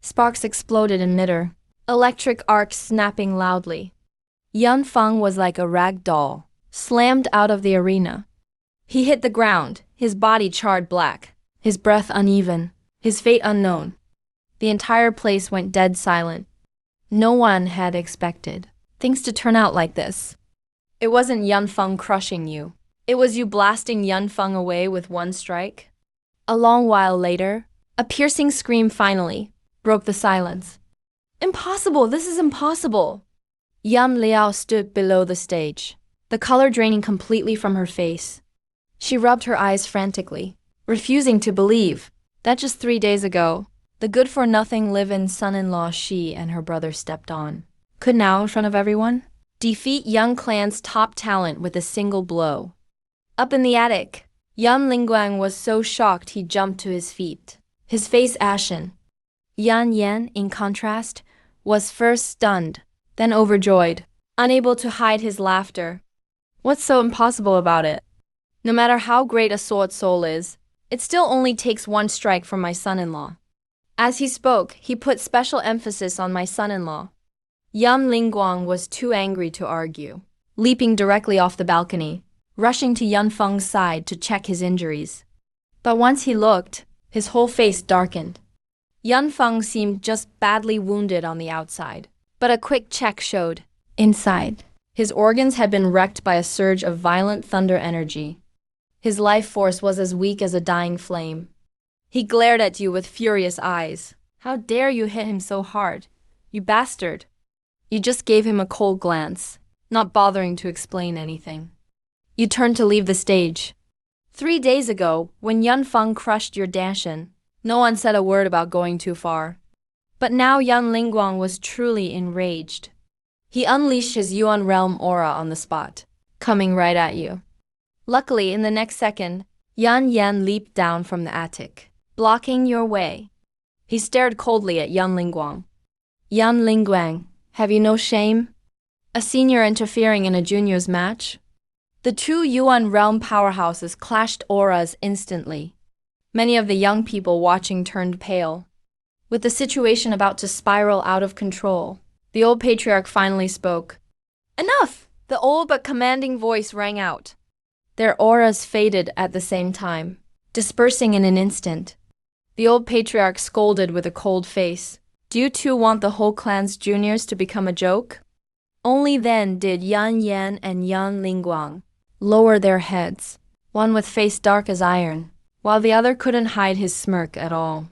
Sparks exploded in midair, electric arcs snapping loudly. Yanfeng was like a rag doll, slammed out of the arena. He hit the ground, his body charred black, his breath uneven, his fate unknown. The entire place went dead silent. No one had expected things to turn out like this. It wasn't Yanfeng crushing you. It was you blasting Yanfeng away with one strike. A long while later, a piercing scream finally broke the silence. Impossible! This is impossible! Yan Liao stood below the stage, the color draining completely from her face. She rubbed her eyes frantically, refusing to believe that just 3 days ago, the good-for-nothing live-in son-in-law she and her brother stepped on could now, in front of everyone, defeat Young Clan's top talent with a single blow. Up in the attic, Yan Lingguang was so shocked he jumped to his feet, his face ashen. Yan Yan, in contrast, was first stunned, then overjoyed, unable to hide his laughter. What's so impossible about it? No matter how great a sword soul is, it still only takes one strike from my son-in-law. As he spoke, he put special emphasis on my son-in-law. Yan Lingguang was too angry to argue, leaping directly off the balcony, rushing to Yan Feng's side to check his injuries. But once he looked, his whole face darkened. Yan Feng seemed just badly wounded on the outside, but a quick check showed, inside, his organs had been wrecked by a surge of violent thunder energy. His life force was as weak as a dying flame. He glared at you with furious eyes. How dare you hit him so hard? You bastard! You just gave him a cold glance, not bothering to explain anything. You turned to leave the stage. 3 days ago, when Yan Feng crushed your Danshan, no one said a word about going too far. But now Yan Lingguang was truly enraged. He unleashed his Yuan realm aura on the spot, coming right at you. Luckily, in the next second, Yan Yan leaped down from the attic, blocking your way. He stared coldly at Yan Lingguang. Yan Lingguang, have you no shame? A senior interfering in a junior's match? The two Yuan realm powerhouses clashed auras instantly. Many of the young people watching turned pale. With the situation about to spiral out of control, the old patriarch finally spoke. Enough! The old but commanding voice rang out. Their auras faded at the same time, dispersing in an instant. The old patriarch scolded with a cold face. Do you two want the whole clan's juniors to become a joke? Only then did Yan Yan and Yan Lingguang lower their heads, one with face dark as iron, while the other couldn't hide his smirk at all.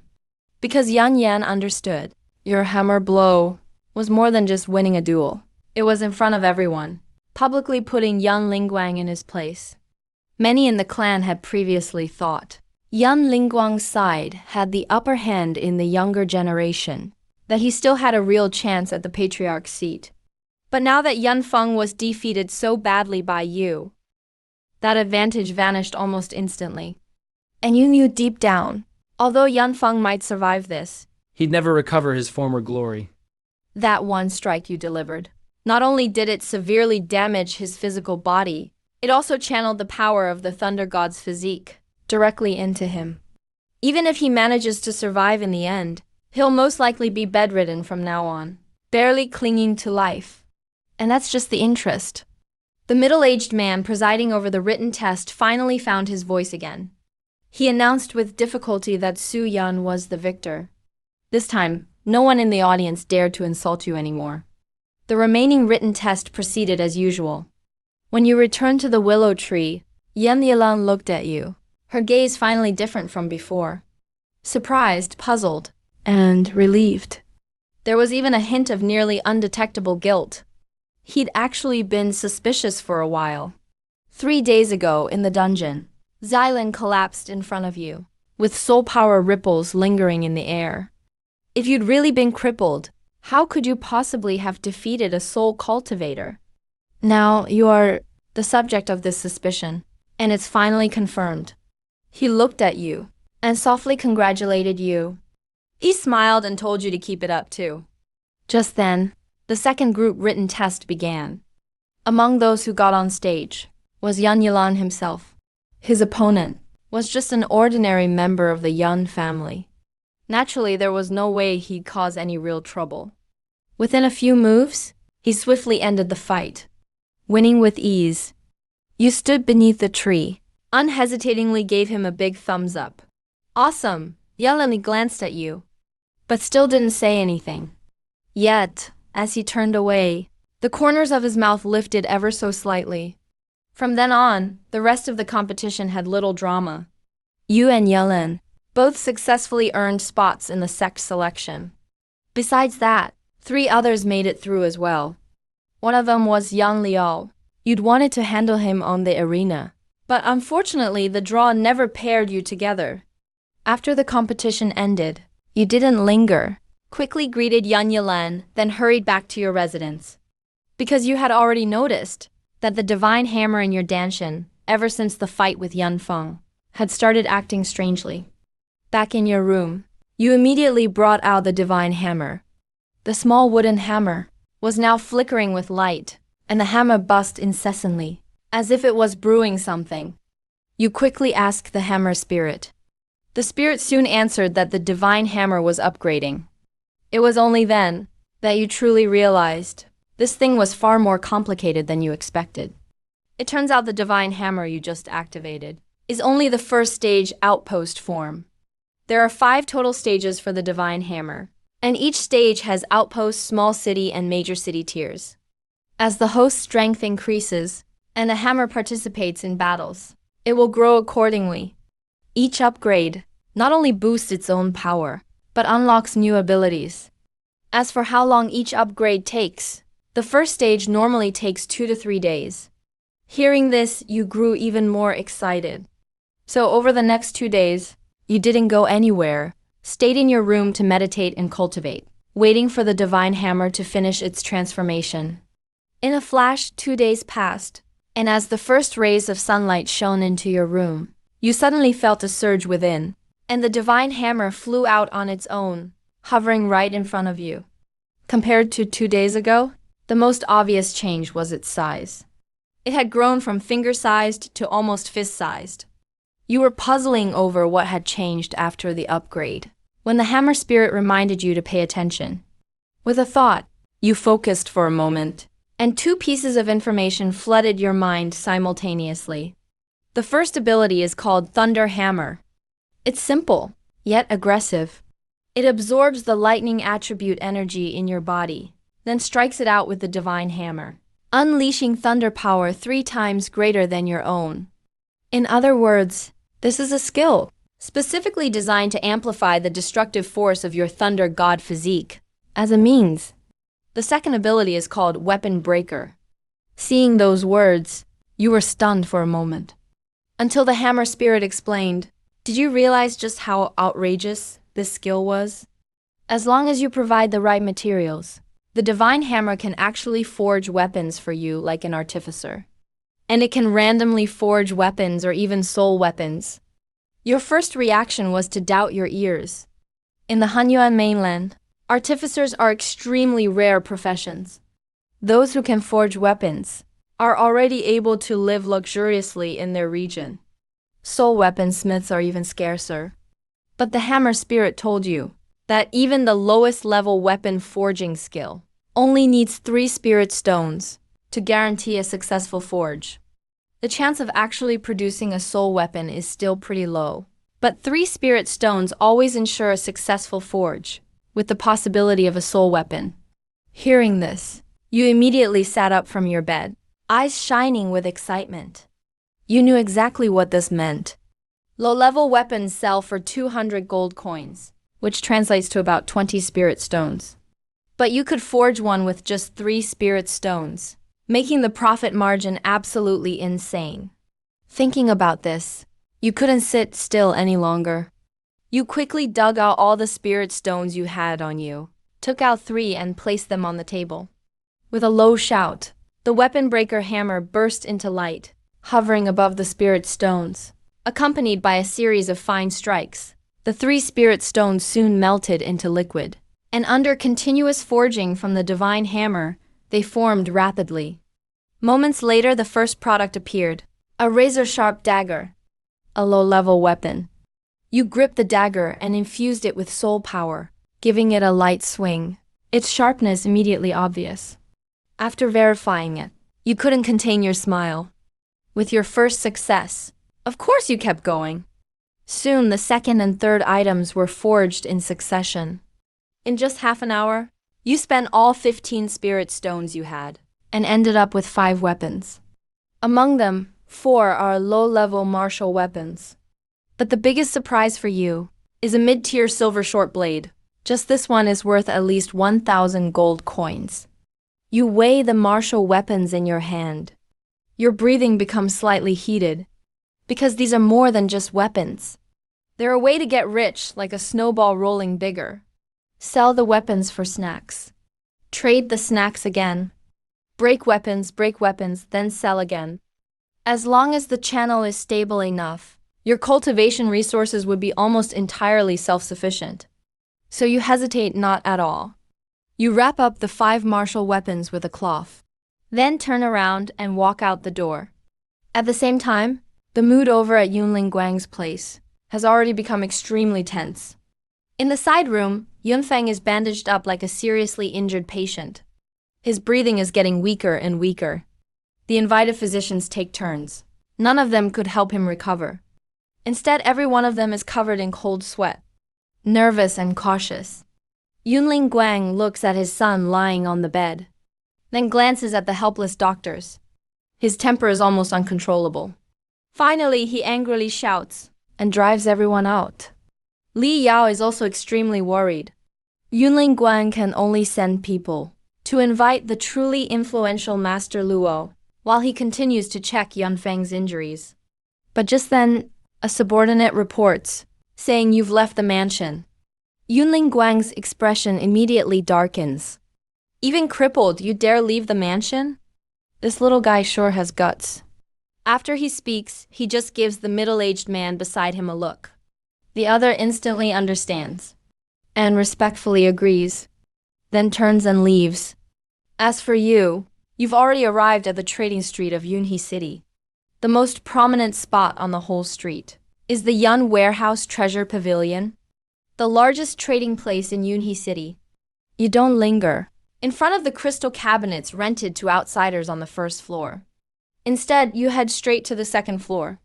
Because Yan Yan understood, your hammer blow was more than just winning a duel. It was in front of everyone, publicly putting Yan Lingguang in his place. Many in the clan had previously thought Yan Lingguang's side had the upper hand in the younger generation, that he still had a real chance at the patriarch's seat. But now that Yan Feng was defeated so badly by you, that advantage vanished almost instantly. And you knew deep down, although Yan Feng might survive this, He'd never recover his former glory. that one strike you delivered. Not only did it severely damage his physical body, it also channeled the power of the Thunder God's physique directly into him. Even if he manages to survive in the end, he'll most likely be bedridden from now on, barely clinging to life. And that's just the interest. The middle-aged man presiding over the written test finally found his voice again. He announced with difficulty that Su Yan was the victor. This time, no one in the audience dared to insult you anymore. The remaining written test proceeded as usual. When you returned to the willow tree, Yan Yilan looked at you, her gaze finally different from before. Surprised, puzzled, and relieved. There was even a hint of nearly undetectable guilt. He'd actually been suspicious for a while. 3 days ago, in the dungeon, Xylan collapsed in front of you, with soul power ripples lingering in the air. If you'd really been crippled, how could you possibly have defeated a soul cultivator? Now you are the subject of this suspicion, and it's finally confirmed. He looked at you and softly congratulated you. He smiled and told you to keep it up too. Just then, the second group written test began. Among those who got on stage was Yan Yilan himself. His opponent was just an ordinary member of the Yan family. Naturally, there was no way he'd cause any real trouble. Within a few moves, he swiftly ended the fight, winning with ease. You stood beneath the tree, unhesitatingly gave him a big thumbs up. Awesome! Yelani glanced at you, but still didn't say anything. Yet, as he turned away, the corners of his mouth lifted ever so slightly. From then on, the rest of the competition had little drama. You and Yelen both successfully earned spots in the sect selection. Besides that, 3 others made it through as well. One of them was Yan Liao. You'd wanted to handle him on the arena, but unfortunately the draw never paired you together. After the competition ended, you didn't linger, quickly greeted Yan Yilan, then hurried back to your residence. Because you had already noticed that the divine hammer in your Danshan, ever since the fight with Yan Feng, had started acting strangely. Back in your room, You immediately brought out the divine hammer. The small wooden hammer was now flickering with light, and the hammer buzzed incessantly, as if it was brewing something. You quickly asked the hammer spirit. The spirit soon answered that the divine hammer was upgrading. It was only then that you truly realized this thing was far more complicated than you expected. It turns out the divine hammer you just activated is only the first stage outpost form. There are 5 total stages for the divine hammer, and each stage has outpost, small city, and major city tiers. As the host's strength increases and the hammer participates in battles, it will grow accordingly. Each upgrade not only boosts its own power, but unlocks new abilities. As for how long each upgrade takes, the first stage normally takes 2 to 3 days. Hearing this, you grew even more excited. So over the next 2 days, you didn't go anywhere, stayed in your room to meditate and cultivate, waiting for the divine hammer to finish its transformation. In a flash, 2 days passed, and as the first rays of sunlight shone into your room, you suddenly felt a surge within, and the divine hammer flew out on its own, hovering right in front of you. Compared to 2 days ago, the most obvious change was its size. It had grown from finger-sized to almost fist-sized. You were puzzling over what had changed after the upgrade, when the hammer spirit reminded you to pay attention. With a thought, you focused for a moment, and 2 pieces of information flooded your mind simultaneously. The first ability is called Thunder Hammer. It's simple, yet aggressive. It absorbs the lightning attribute energy in your body, then strikes it out with the divine hammer, unleashing thunder power 3 times greater than your own. In other words, this is a skill specifically designed to amplify the destructive force of your thunder god Physique as a means. The second ability is called Weapon Breaker. Seeing those words, you were stunned for a moment, until the hammer spirit explained, "Did you realize just how outrageous this skill was? As long as you provide the right materials, the divine hammer can actually forge weapons for you like an artificer. And it can randomly forge weapons or even soul weapons." Your first reaction was to doubt your ears. In the Hanyuan mainland, artificers are extremely rare professions. Those who can forge weapons are already able to live luxuriously in their region. Soul weaponsmiths are even scarcer. But the hammer spirit told you that even the lowest level weapon forging skill only needs 3 spirit stones to guarantee a successful forge. The chance of actually producing a soul weapon is still pretty low, but 3 spirit stones always ensure a successful forge, with the possibility of a soul weapon. Hearing this, you immediately sat up from your bed, eyes shining with excitement. You knew exactly what this meant. Low-level weapons sell for 200 gold coins, which translates to about 20 spirit stones. But you could forge one with just 3 spirit stones, making the profit margin absolutely insane. Thinking about this, you couldn't sit still any longer. You quickly dug out all the spirit stones you had on you, took out 3 and placed them on the table. With a low shout, the weapon breaker hammer burst into light, hovering above the spirit stones. Accompanied by a series of fine strikes, the 3 spirit stones soon melted into liquid, and under continuous forging from the divine hammer, they formed rapidly. Moments later, the first product appeared, a razor-sharp dagger, a low-level weapon. You gripped the dagger and infused it with soul power, giving it a light swing, its sharpness immediately obvious. After verifying it, you couldn't contain your smile. With your first success, of course you kept going. Soon the second and third items were forged in succession. In just half an hour, you spent all 15 spirit stones you had, and ended up with 5 weapons. Among them, 4 are low-level martial weapons. But the biggest surprise for you is a mid-tier silver short blade. Just this one is worth at least 1,000 gold coins. You weigh the martial weapons in your hand. Your breathing becomes slightly heated, because these are more than just weapons. They're a way to get rich, like a snowball rolling bigger. Sell the weapons for snacks. Trade the snacks again. Break weapons, then sell again. As long as the channel is stable enough, your cultivation resources would be almost entirely self-sufficient. So you hesitate not at all. You wrap up the 5 martial weapons with a cloth. Then turn around and walk out the door. At the same time, the mood over at Yunling Guang's place has already become extremely tense. In the side room, Yunfeng is bandaged up like a seriously injured patient. His breathing is getting weaker and weaker. The invited physicians take turns. None of them could help him recover. Instead, every one of them is covered in cold sweat, nervous and cautious. Yunling Guang looks at his son lying on the bed, then glances at the helpless doctors. His temper is almost uncontrollable. Finally, he angrily shouts and drives everyone out. Li Yao is also extremely worried. Yunling Guang can only send people to invite the truly influential Master Luo while he continues to check Yunfeng's injuries. But just then, a subordinate reports, saying you've left the mansion. Yunling Guang's expression immediately darkens. Even crippled, you dare leave the mansion? This little guy sure has guts. After he speaks, he just gives the middle-aged man beside him a look. The other instantly understands and respectfully agrees, then turns and leaves. As for you, you've already arrived at the trading street of Yunhe City. The most prominent spot on the whole street is the Yun Warehouse Treasure Pavilion, the largest trading place in Yunhe City. You don't linger in front of the crystal cabinets rented to outsiders on the first floor. Instead, you head straight to the second floor.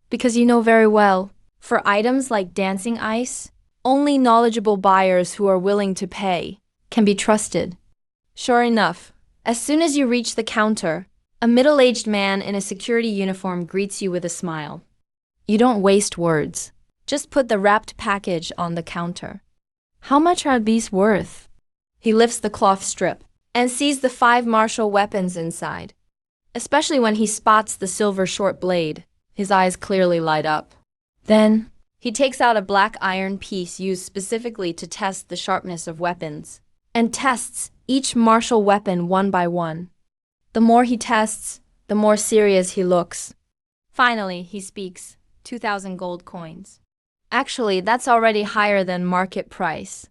Because you know very well, for items like dancing ice, only knowledgeable buyers who are willing to pay can be trusted. Sure enough, as soon as you reach the counter, a middle-aged man in a security uniform greets you with a smile. You don't waste words. Just put the wrapped package on the counter. How much are these worth? He lifts the cloth strip and sees the 5 martial weapons inside. Especially when he spots the silver short blade, his eyes clearly light up. Then, he takes out a black iron piece used specifically to test the sharpness of weapons, and tests each martial weapon one by one. The more he tests, the more serious he looks. Finally, he speaks, 2,000 gold coins. Actually, that's already higher than market price.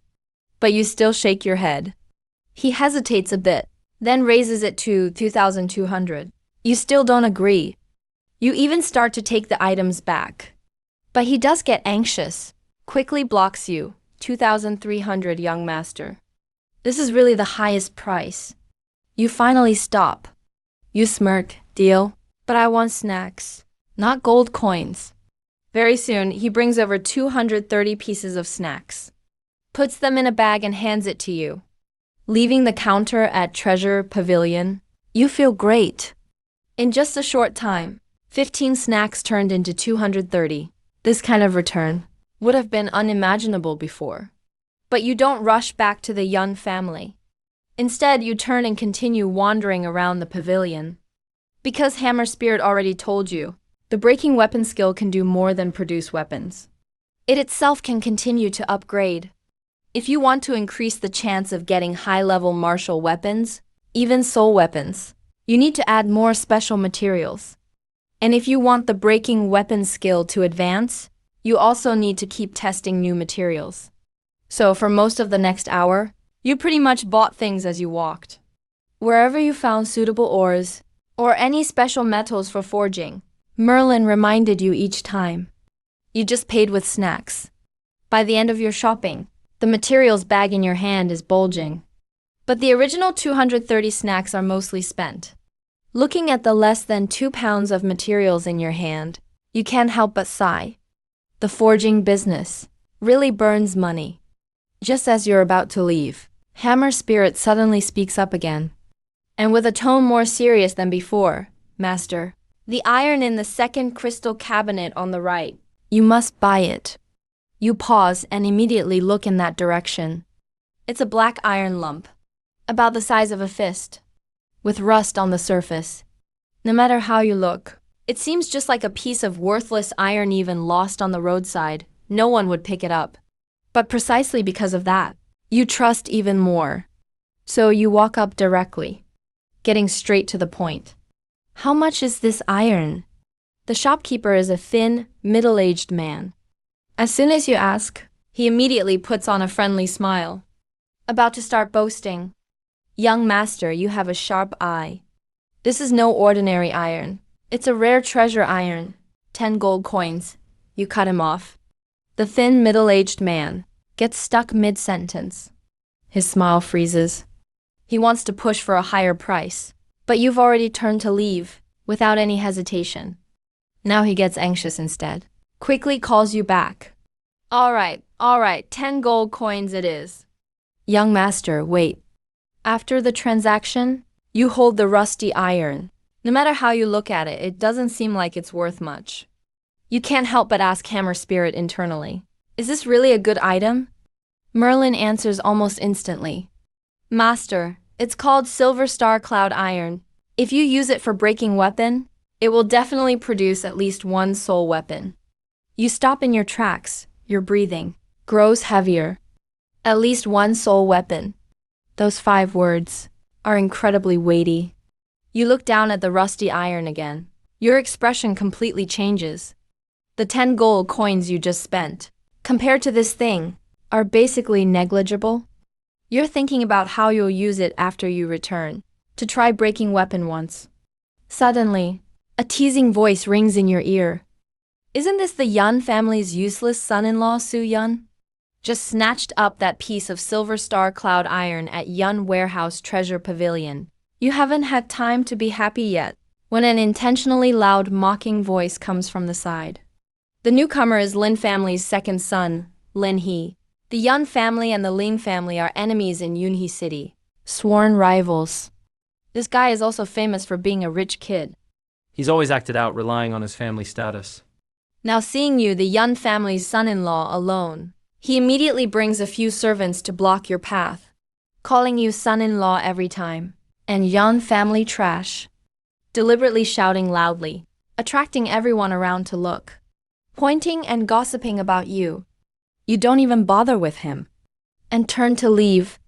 But you still shake your head. He hesitates a bit, then raises it to 2,200. You still don't agree. You even start to take the items back. But he does get anxious, quickly blocks you, 2,300, young master. This is really the highest price. You finally stop. You smirk, deal, but I want snacks, not gold coins. Very soon, he brings over 230 pieces of snacks, puts them in a bag and hands it to you. Leaving the counter at Treasure Pavilion, you feel great. In just a short time, 15 snacks turned into 230. This kind of return would have been unimaginable before. But you don't rush back to the Yun family. Instead, you turn and continue wandering around the pavilion. Because Hammer Spirit already told you, the breaking weapon skill can do more than produce weapons. It itself can continue to upgrade. If you want to increase the chance of getting high-level martial weapons, even soul weapons, you need to add more special materials. And if you want the breaking weapon skill to advance, you also need to keep testing new materials. So for most of the next hour, you pretty much bought things as you walked. Wherever you found suitable ores, or any special metals for forging, Merlin reminded you each time. You just paid with snacks. By the end of your shopping, the materials bag in your hand is bulging. But the original 230 snacks are mostly spent. Looking at the less than 2 pounds of materials in your hand, you can't help but sigh. The forging business really burns money. Just as you're about to leave, Hammer Spirit suddenly speaks up again. And with a tone more serious than before, Master, the iron in the second crystal cabinet on the right, you must buy it. You pause and immediately look in that direction. It's a black iron lump, about the size of a fist, with rust on the surface. No matter how you look, it seems just like a piece of worthless iron even lost on the roadside. No one would pick it up. But precisely because of that, you trust even more. So you walk up directly, getting straight to the point. How much is this iron? The shopkeeper is a thin, middle-aged man. As soon as you ask, He immediately puts on a friendly smile, about to start boasting. Young master, you have a sharp eye. This is no ordinary iron. It's a rare treasure iron. 10 gold coins. You cut him off. The thin, middle-aged man gets stuck mid-sentence. His smile freezes. He wants to push for a higher price, but you've already turned to leave, without any hesitation. Now he gets anxious instead. Quickly calls you back. All right, 10 gold coins it is. Young master, wait. After the transaction, you hold the rusty iron. No matter how you look at it, it doesn't seem like it's worth much. You can't help but ask Hammer Spirit internally, is this really a good item? Merlin answers almost instantly. Master, it's called Silver Star Cloud Iron. If you use it for breaking weapon, it will definitely produce at least one soul weapon. You stop in your tracks, your breathing grows heavier. At least one soul weapon. Those 5 words are incredibly weighty. You look down at the rusty iron again. Your expression completely changes. The 10 gold coins you just spent, compared to this thing, are basically negligible. You're thinking about how you'll use it after you return, to try breaking weapon once. Suddenly, a teasing voice rings in your ear. Isn't this the Yun family's useless son-in-law, Su Yun? Just snatched up that piece of Silver Star Cloud Iron at Yun Warehouse Treasure Pavilion. You haven't had time to be happy yet, when an intentionally loud mocking voice comes from the side. The newcomer is Lin family's second son, Lin He. The Yun family and the Lin family are enemies in Yunhee City, sworn rivals. This guy is also famous for being a rich kid. He's always acted out, relying on his family status. Now seeing you, the Yun family's son-in-law, alone, he immediately brings a few servants to block your path, calling you son-in-law every time, and Yun family trash, deliberately shouting loudly, attracting everyone around to look, pointing and gossiping about you. You don't even bother with him, and turn to leave.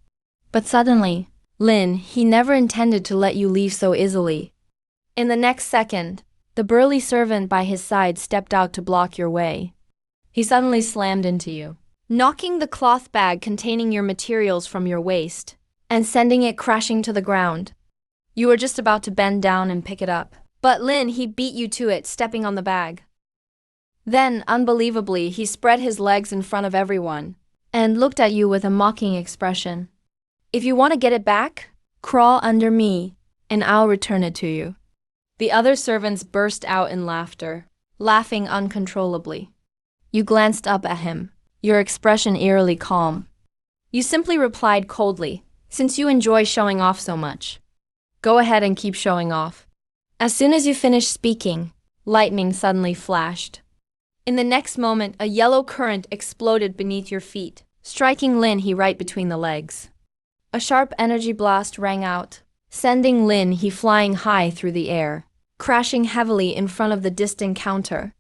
But suddenly, Lin, he never intended to let you leave so easily. In the next second, the burly servant by his side stepped out to block your way. He suddenly slammed into you, knocking the cloth bag containing your materials from your waist, and sending it crashing to the ground. You were just about to bend down and pick it up, but Lin, he beat you to it, stepping on the bag. Then, unbelievably, he spread his legs in front of everyone, and looked at you with a mocking expression. If you want to get it back, crawl under me, and I'll return it to you. The other servants burst out in laughter, laughing uncontrollably. You glanced up at him, your expression eerily calm. You simply replied coldly, since you enjoy showing off so much. Go ahead and keep showing off. As soon as you finished speaking, lightning suddenly flashed. In the next moment, a yellow current exploded beneath your feet, striking Lin He right between the legs. A sharp energy blast rang out, sending Lin He flying high through the air, crashing heavily in front of the distant counter.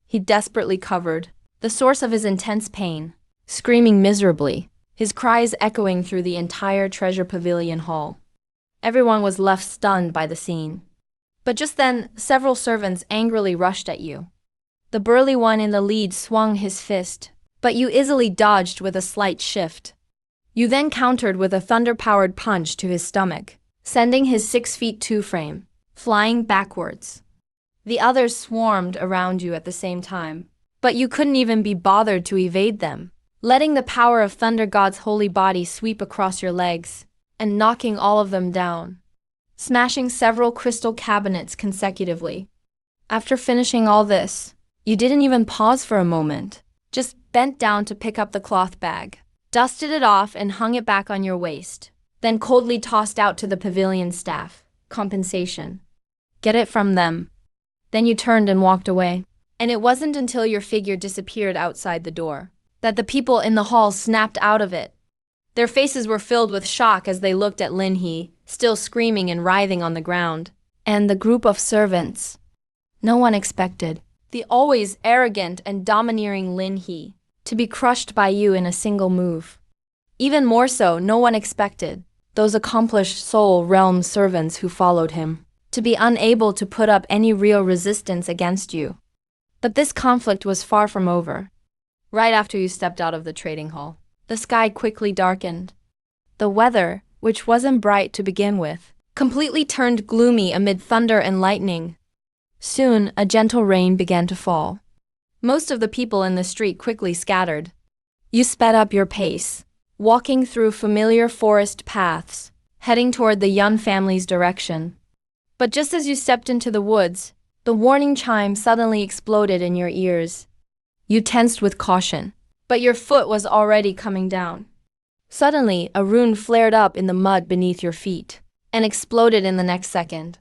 He desperately covered the source of his intense pain, screaming miserably, his cries echoing through the entire Treasure Pavilion hall. Everyone was left stunned by the scene. But just then, several servants angrily rushed at you. The burly one in the lead swung his fist, but you easily dodged with a slight shift. You then countered with a thunder-powered punch to his stomach, sending his 6'2" frame flying backwards. The others swarmed around you at the same time, but you couldn't even be bothered to evade them, letting the power of Thunder God's holy body sweep across your legs, and knocking all of them down, smashing several crystal cabinets consecutively. After finishing all this, you didn't even pause for a moment, just bent down to pick up the cloth bag, dusted it off and hung it back on your waist, then coldly tossed out to the pavilion staff, compensation. Get it from them. Then you turned and walked away. And it wasn't until your figure disappeared outside the door that the people in the hall snapped out of it. Their faces were filled with shock as they looked at Lin He, still screaming and writhing on the ground, and the group of servants. No one expected the always arrogant and domineering Lin He to be crushed by you in a single move. Even more so, no one expected those accomplished Soul Realm servants who followed him to be unable to put up any real resistance against you. But this conflict was far from over. right after you stepped out of the trading hall. The sky quickly darkened. The weather, which wasn't bright to begin with, completely turned gloomy amid thunder and lightning. Soon, a gentle rain began to fall. Most of the people in the street quickly scattered. You sped up your pace, walking through familiar forest paths, heading toward the Yun family's direction. But just as you stepped into the woods, the warning chime suddenly exploded in your ears. You tensed with caution, but your foot was already coming down. Suddenly, a rune flared up in the mud beneath your feet and exploded in the next second.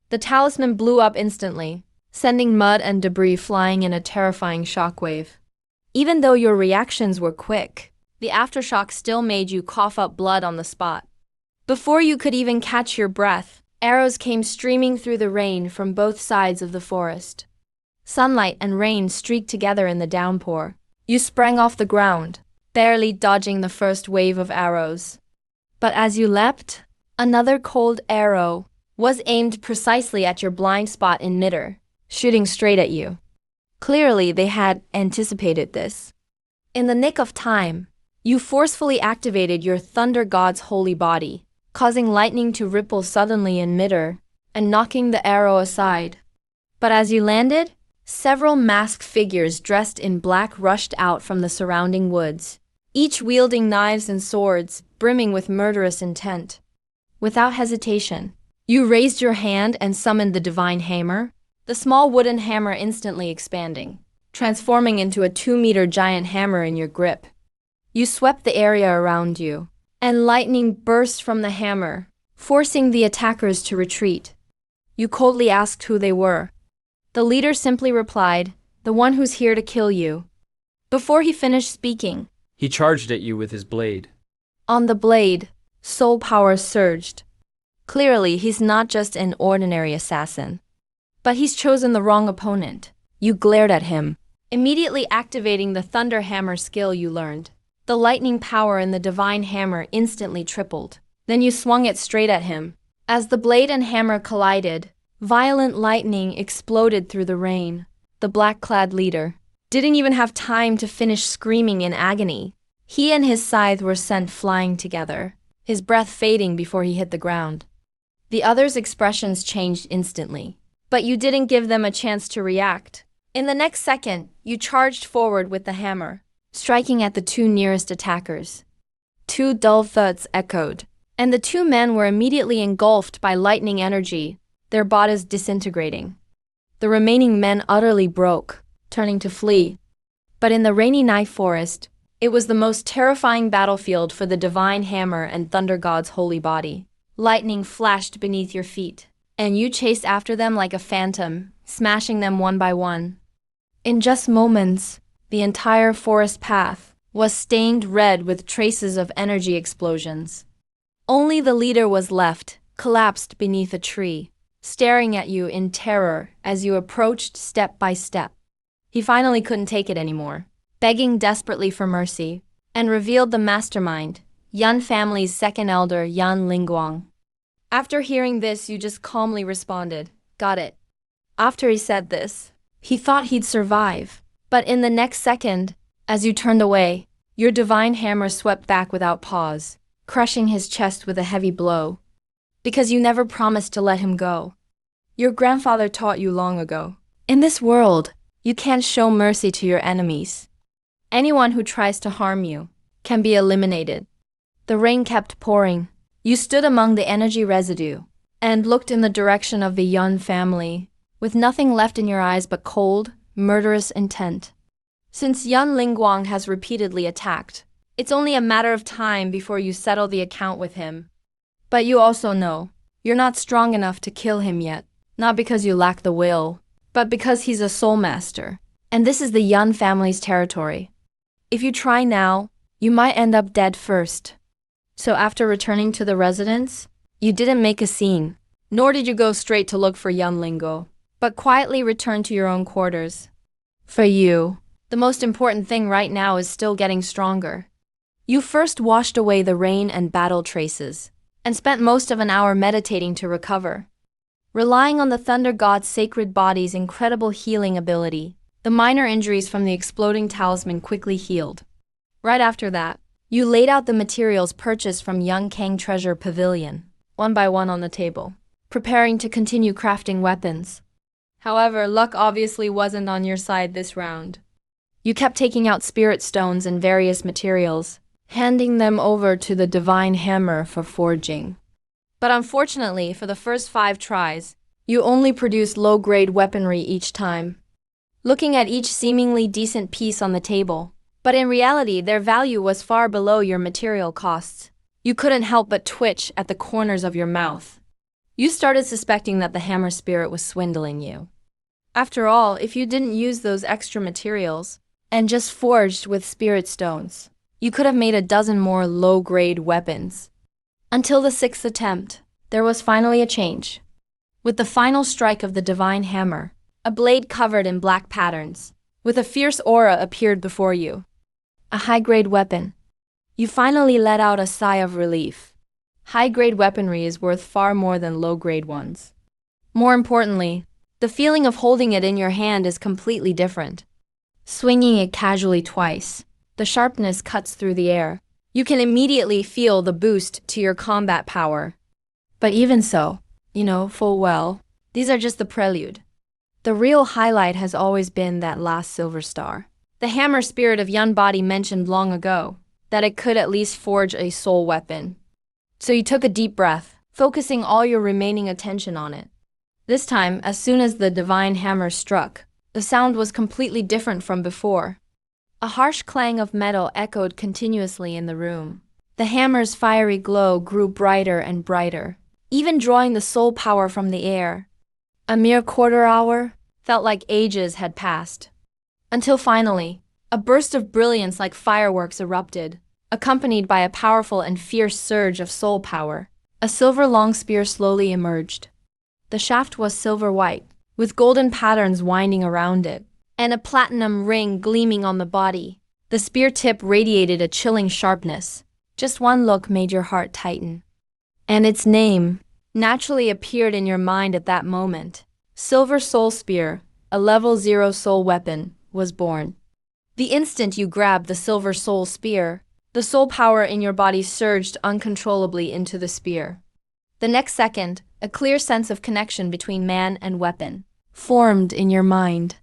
The talisman blew up instantly, sending mud and debris flying in a terrifying shockwave. Even though your reactions were quick, the aftershock still made you cough up blood on the spot. Before you could even catch your breath, arrows came streaming through the rain from both sides of the forest. Sunlight and rain streaked together in the downpour. You sprang off the ground, barely dodging the first wave of arrows. But as you leapt, another cold arrow was aimed precisely at your blind spot in midair, shooting straight at you. Clearly, they had anticipated this. In the nick of time, you forcefully activated your thunder god's holy body, causing lightning to ripple suddenly in midair and knocking the arrow aside. But as you landed, several masked figures dressed in black rushed out from the surrounding woods, each wielding knives and swords, brimming with murderous intent. Without hesitation, you raised your hand and summoned the divine hammer, the small wooden hammer instantly expanding, transforming into a 2-meter giant hammer in your grip. You swept the area around you, and lightning burst from the hammer, forcing the attackers to retreat. You coldly asked who they were. The leader simply replied, "The one who's here to kill you." Before he finished speaking, He charged at you with his blade. on the blade, soul power surged. Clearly, he's not just an ordinary assassin. But he's chosen the wrong opponent. You glared at him, immediately activating the thunder hammer skill you learned. The lightning power in the divine hammer instantly tripled. Then you swung it straight at him. As the blade and hammer collided, violent lightning exploded through the rain. The black-clad leader didn't even have time to finish screaming in agony. He and his scythe were sent flying together, his breath fading before he hit the ground. The others' expressions changed instantly, but you didn't give them a chance to react. In the next second, you charged forward with the hammer, striking at the two nearest attackers. Two dull thuds echoed, and the two men were immediately engulfed by lightning energy, their bodies disintegrating. The remaining men utterly broke, turning to flee. But in the rainy night forest, it was the most terrifying battlefield for the divine hammer and thunder god's holy body. Lightning flashed beneath your feet, and you chased after them like a phantom, smashing them one by one. In just moments, the entire forest path was stained red with traces of energy explosions. Only the leader was left, collapsed beneath a tree, staring at you in terror as you approached step by step. He finally couldn't take it anymore, begging desperately for mercy, and revealed the mastermind, Yun family's second elder, Yun Lingguang. After hearing this, you just calmly responded, "Got it." After he said this, he thought he'd survive, but in the next second, as you turned away, your divine hammer swept back without pause, crushing his chest with a heavy blow. Because you never promised to let him go. Your grandfather taught you long ago. In this world, you can't show mercy to your enemies. Anyone who tries to harm you can be eliminated. The rain kept pouring. You stood among the energy residue and looked in the direction of the Yun family, with nothing left in your eyes but cold, murderous intent. Since Yun Lingguang has repeatedly attacked, it's only a matter of time before you settle the account with him. But you also know, you're not strong enough to kill him yet, not because you lack the will, but because he's a soul master, and this is the Yun family's territory. If you try now, you might end up dead first. So after returning to the residence, you didn't make a scene, nor did you go straight to look for Yun Lingo, but quietly returned to your own quarters. For you, the most important thing right now is still getting stronger. You first washed away the rain and battle traces, and spent most of an hour meditating to recover. Relying on the thunder god's sacred body's incredible healing ability, The minor injuries from the exploding talisman quickly healed. Right after that, you laid out the materials purchased from Young Kang Treasure Pavilion, one by one on the table, preparing to continue crafting weapons. However, luck obviously wasn't on your side this round. You kept taking out spirit stones and various materials, handing them over to the divine hammer for forging. But unfortunately, for the first 5 tries, you only produced low-grade weaponry each time. Looking at each seemingly decent piece on the table, but in reality their value was far below your material costs, you couldn't help but twitch at the corners of your mouth. You started suspecting that the hammer spirit was swindling you. After all, if you didn't use those extra materials, and just forged with spirit stones, you could have made a dozen more low-grade weapons. Until the 6th attempt, there was finally a change. With the final strike of the divine hammer, a blade covered in black patterns, with a fierce aura appeared before you. A high-grade weapon. You finally let out a sigh of relief. High-grade weaponry is worth far more than low-grade ones. More importantly, the feeling of holding it in your hand is completely different. Swinging it casually twice, the sharpness cuts through the air. You can immediately feel the boost to your combat power. But even so, you know full well, these are just the prelude. The real highlight has always been that last silver star. The hammer spirit of Yun Body mentioned long ago that it could at least forge a soul weapon. So you took a deep breath, focusing all your remaining attention on it. This time, as soon as the divine hammer struck, the sound was completely different from before. A harsh clang of metal echoed continuously in the room. The hammer's fiery glow grew brighter and brighter, even drawing the soul power from the air. A mere quarter hour felt like ages had passed. Until finally, a burst of brilliance like fireworks erupted, accompanied by a powerful and fierce surge of soul power. A silver long spear slowly emerged. The shaft was silver white, with golden patterns winding around it, and a platinum ring gleaming on the body. The spear tip radiated a chilling sharpness. Just one look made your heart tighten. And its name naturally appeared in your mind at that moment. Silver Soul Spear, a level 0 soul weapon, was born. The instant you grabbed the Silver Soul Spear, the soul power in your body surged uncontrollably into the spear. The next second, a clear sense of connection between man and weapon formed in your mind.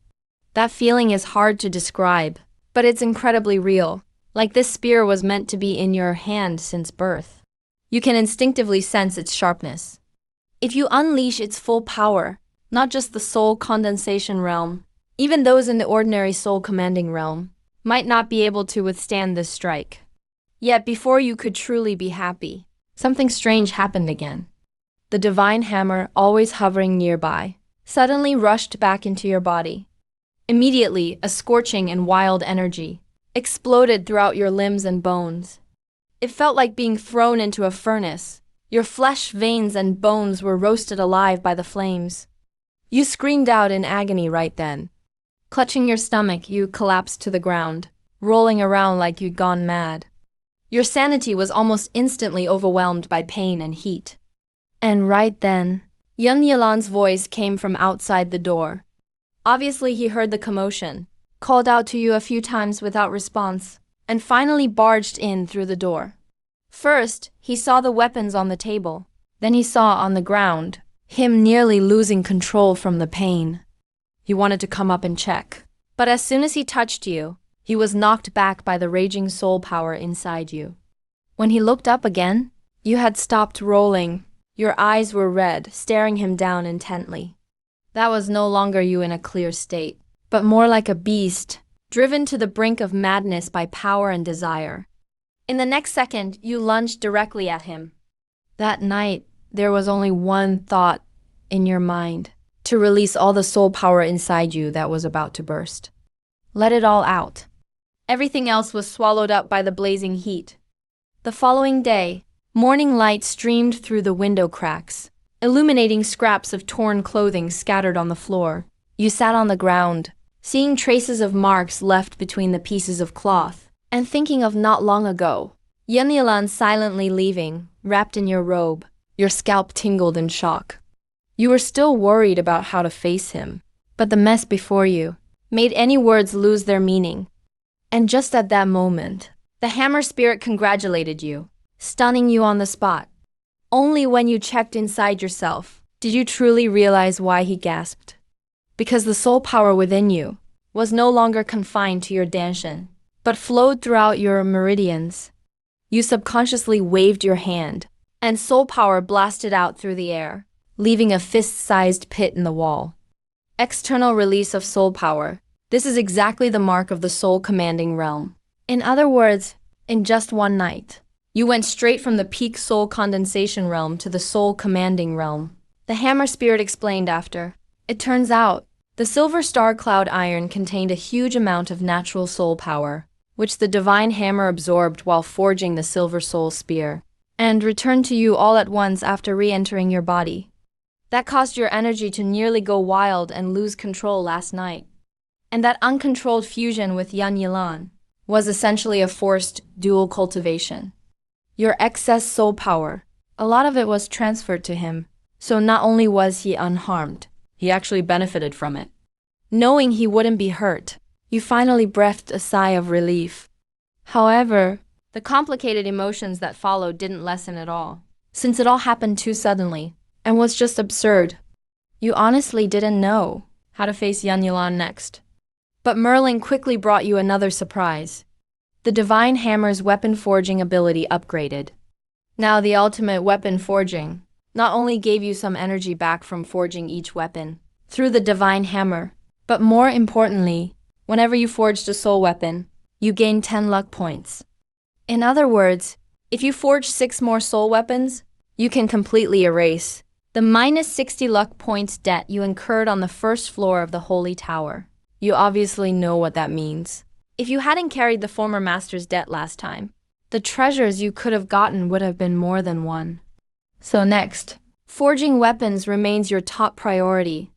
That feeling is hard to describe, but it's incredibly real, like this spear was meant to be in your hand since birth. You can instinctively sense its sharpness. If you unleash its full power, not just the soul condensation realm, even those in the ordinary soul commanding realm, might not be able to withstand this strike. Yet before you could truly be happy, something strange happened again. The divine hammer, always hovering nearby, suddenly rushed back into your body. Immediately, a scorching and wild energy exploded throughout your limbs and bones. It felt like being thrown into a furnace. Your flesh, veins, and bones were roasted alive by the flames. You screamed out in agony right then. Clutching your stomach, you collapsed to the ground, rolling around like you'd gone mad. Your sanity was almost instantly overwhelmed by pain and heat. And right then, Yun Yalan's voice came from outside the door. Obviously, he heard the commotion, called out to you a few times without response, and finally barged in through the door. First, he saw the weapons on the table. Then he saw on the ground, him nearly losing control from the pain. He wanted to come up and check, but as soon as he touched you, he was knocked back by the raging soul power inside you. When he looked up again, you had stopped rolling. Your eyes were red, staring him down intently. That was no longer you in a clear state, but more like a beast, driven to the brink of madness by power and desire. In the next second, you lunged directly at him. That night, there was only one thought in your mind: to release all the soul power inside you that was about to burst. Let it all out. Everything else was swallowed up by the blazing heat. The following day, morning light streamed through the window cracks, illuminating scraps of torn clothing scattered on the floor. You sat on the ground, seeing traces of marks left between the pieces of cloth, and thinking of not long ago, Yun Yalan silently leaving, wrapped in your robe. Your scalp tingled in shock. You were still worried about how to face him, but the mess before you, made any words lose their meaning. And just at that moment, the hammer spirit congratulated you, stunning you on the spot. Only when you checked inside yourself did you truly realize why he gasped. Because the soul power within you was no longer confined to your danshan, but flowed throughout your meridians. You subconsciously waved your hand, and soul power blasted out through the air, leaving a fist-sized pit in the wall. External release of soul power. This is exactly the mark of the soul commanding realm. In other words, in just one night, you went straight from the peak soul condensation realm to the soul commanding realm. The hammer spirit explained after. It turns out, the silver star cloud iron contained a huge amount of natural soul power, which the divine hammer absorbed while forging the silver soul spear, and returned to you all at once after re-entering your body. That caused your energy to nearly go wild and lose control last night. And that uncontrolled fusion with Yan Yilan was essentially a forced dual cultivation. Your excess soul power, a lot of it was transferred to him, so not only was he unharmed, he actually benefited from it. Knowing he wouldn't be hurt, you finally breathed a sigh of relief. However, the complicated emotions that followed didn't lessen at all, since it all happened too suddenly, and was just absurd. You honestly didn't know how to face Yan Yilan next. But Merlin quickly brought you another surprise. The divine hammer's weapon forging ability upgraded. Now the ultimate weapon forging not only gave you some energy back from forging each weapon through the divine hammer, but more importantly, whenever you forged a soul weapon, you gained 10 luck points. In other words, if you forge 6 more soul weapons, you can completely erase the minus 60 luck points debt you incurred on the first floor of the Holy Tower. You obviously know what that means. If you hadn't carried the former master's debt last time, the treasures you could have gotten would have been more than one. So next, forging weapons remains your top priority.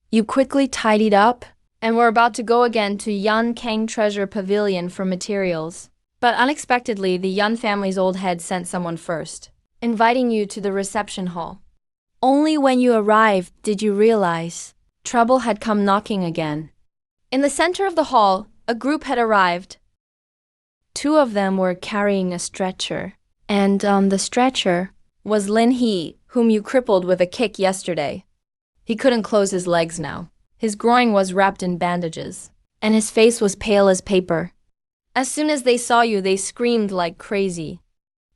You quickly tidied up and were about to go again to Yan Kang Treasure Pavilion for materials. But unexpectedly, the Yun family's old head sent someone first, inviting you to the reception hall. Only when you arrived did you realize trouble had come knocking again. In the center of the hall, a group had arrived. 2 of them were carrying a stretcher, and on the stretcher was Lin He, whom you crippled with a kick yesterday. He couldn't close his legs now. His groin was wrapped in bandages, and his face was pale as paper. As soon as they saw you, they screamed like crazy.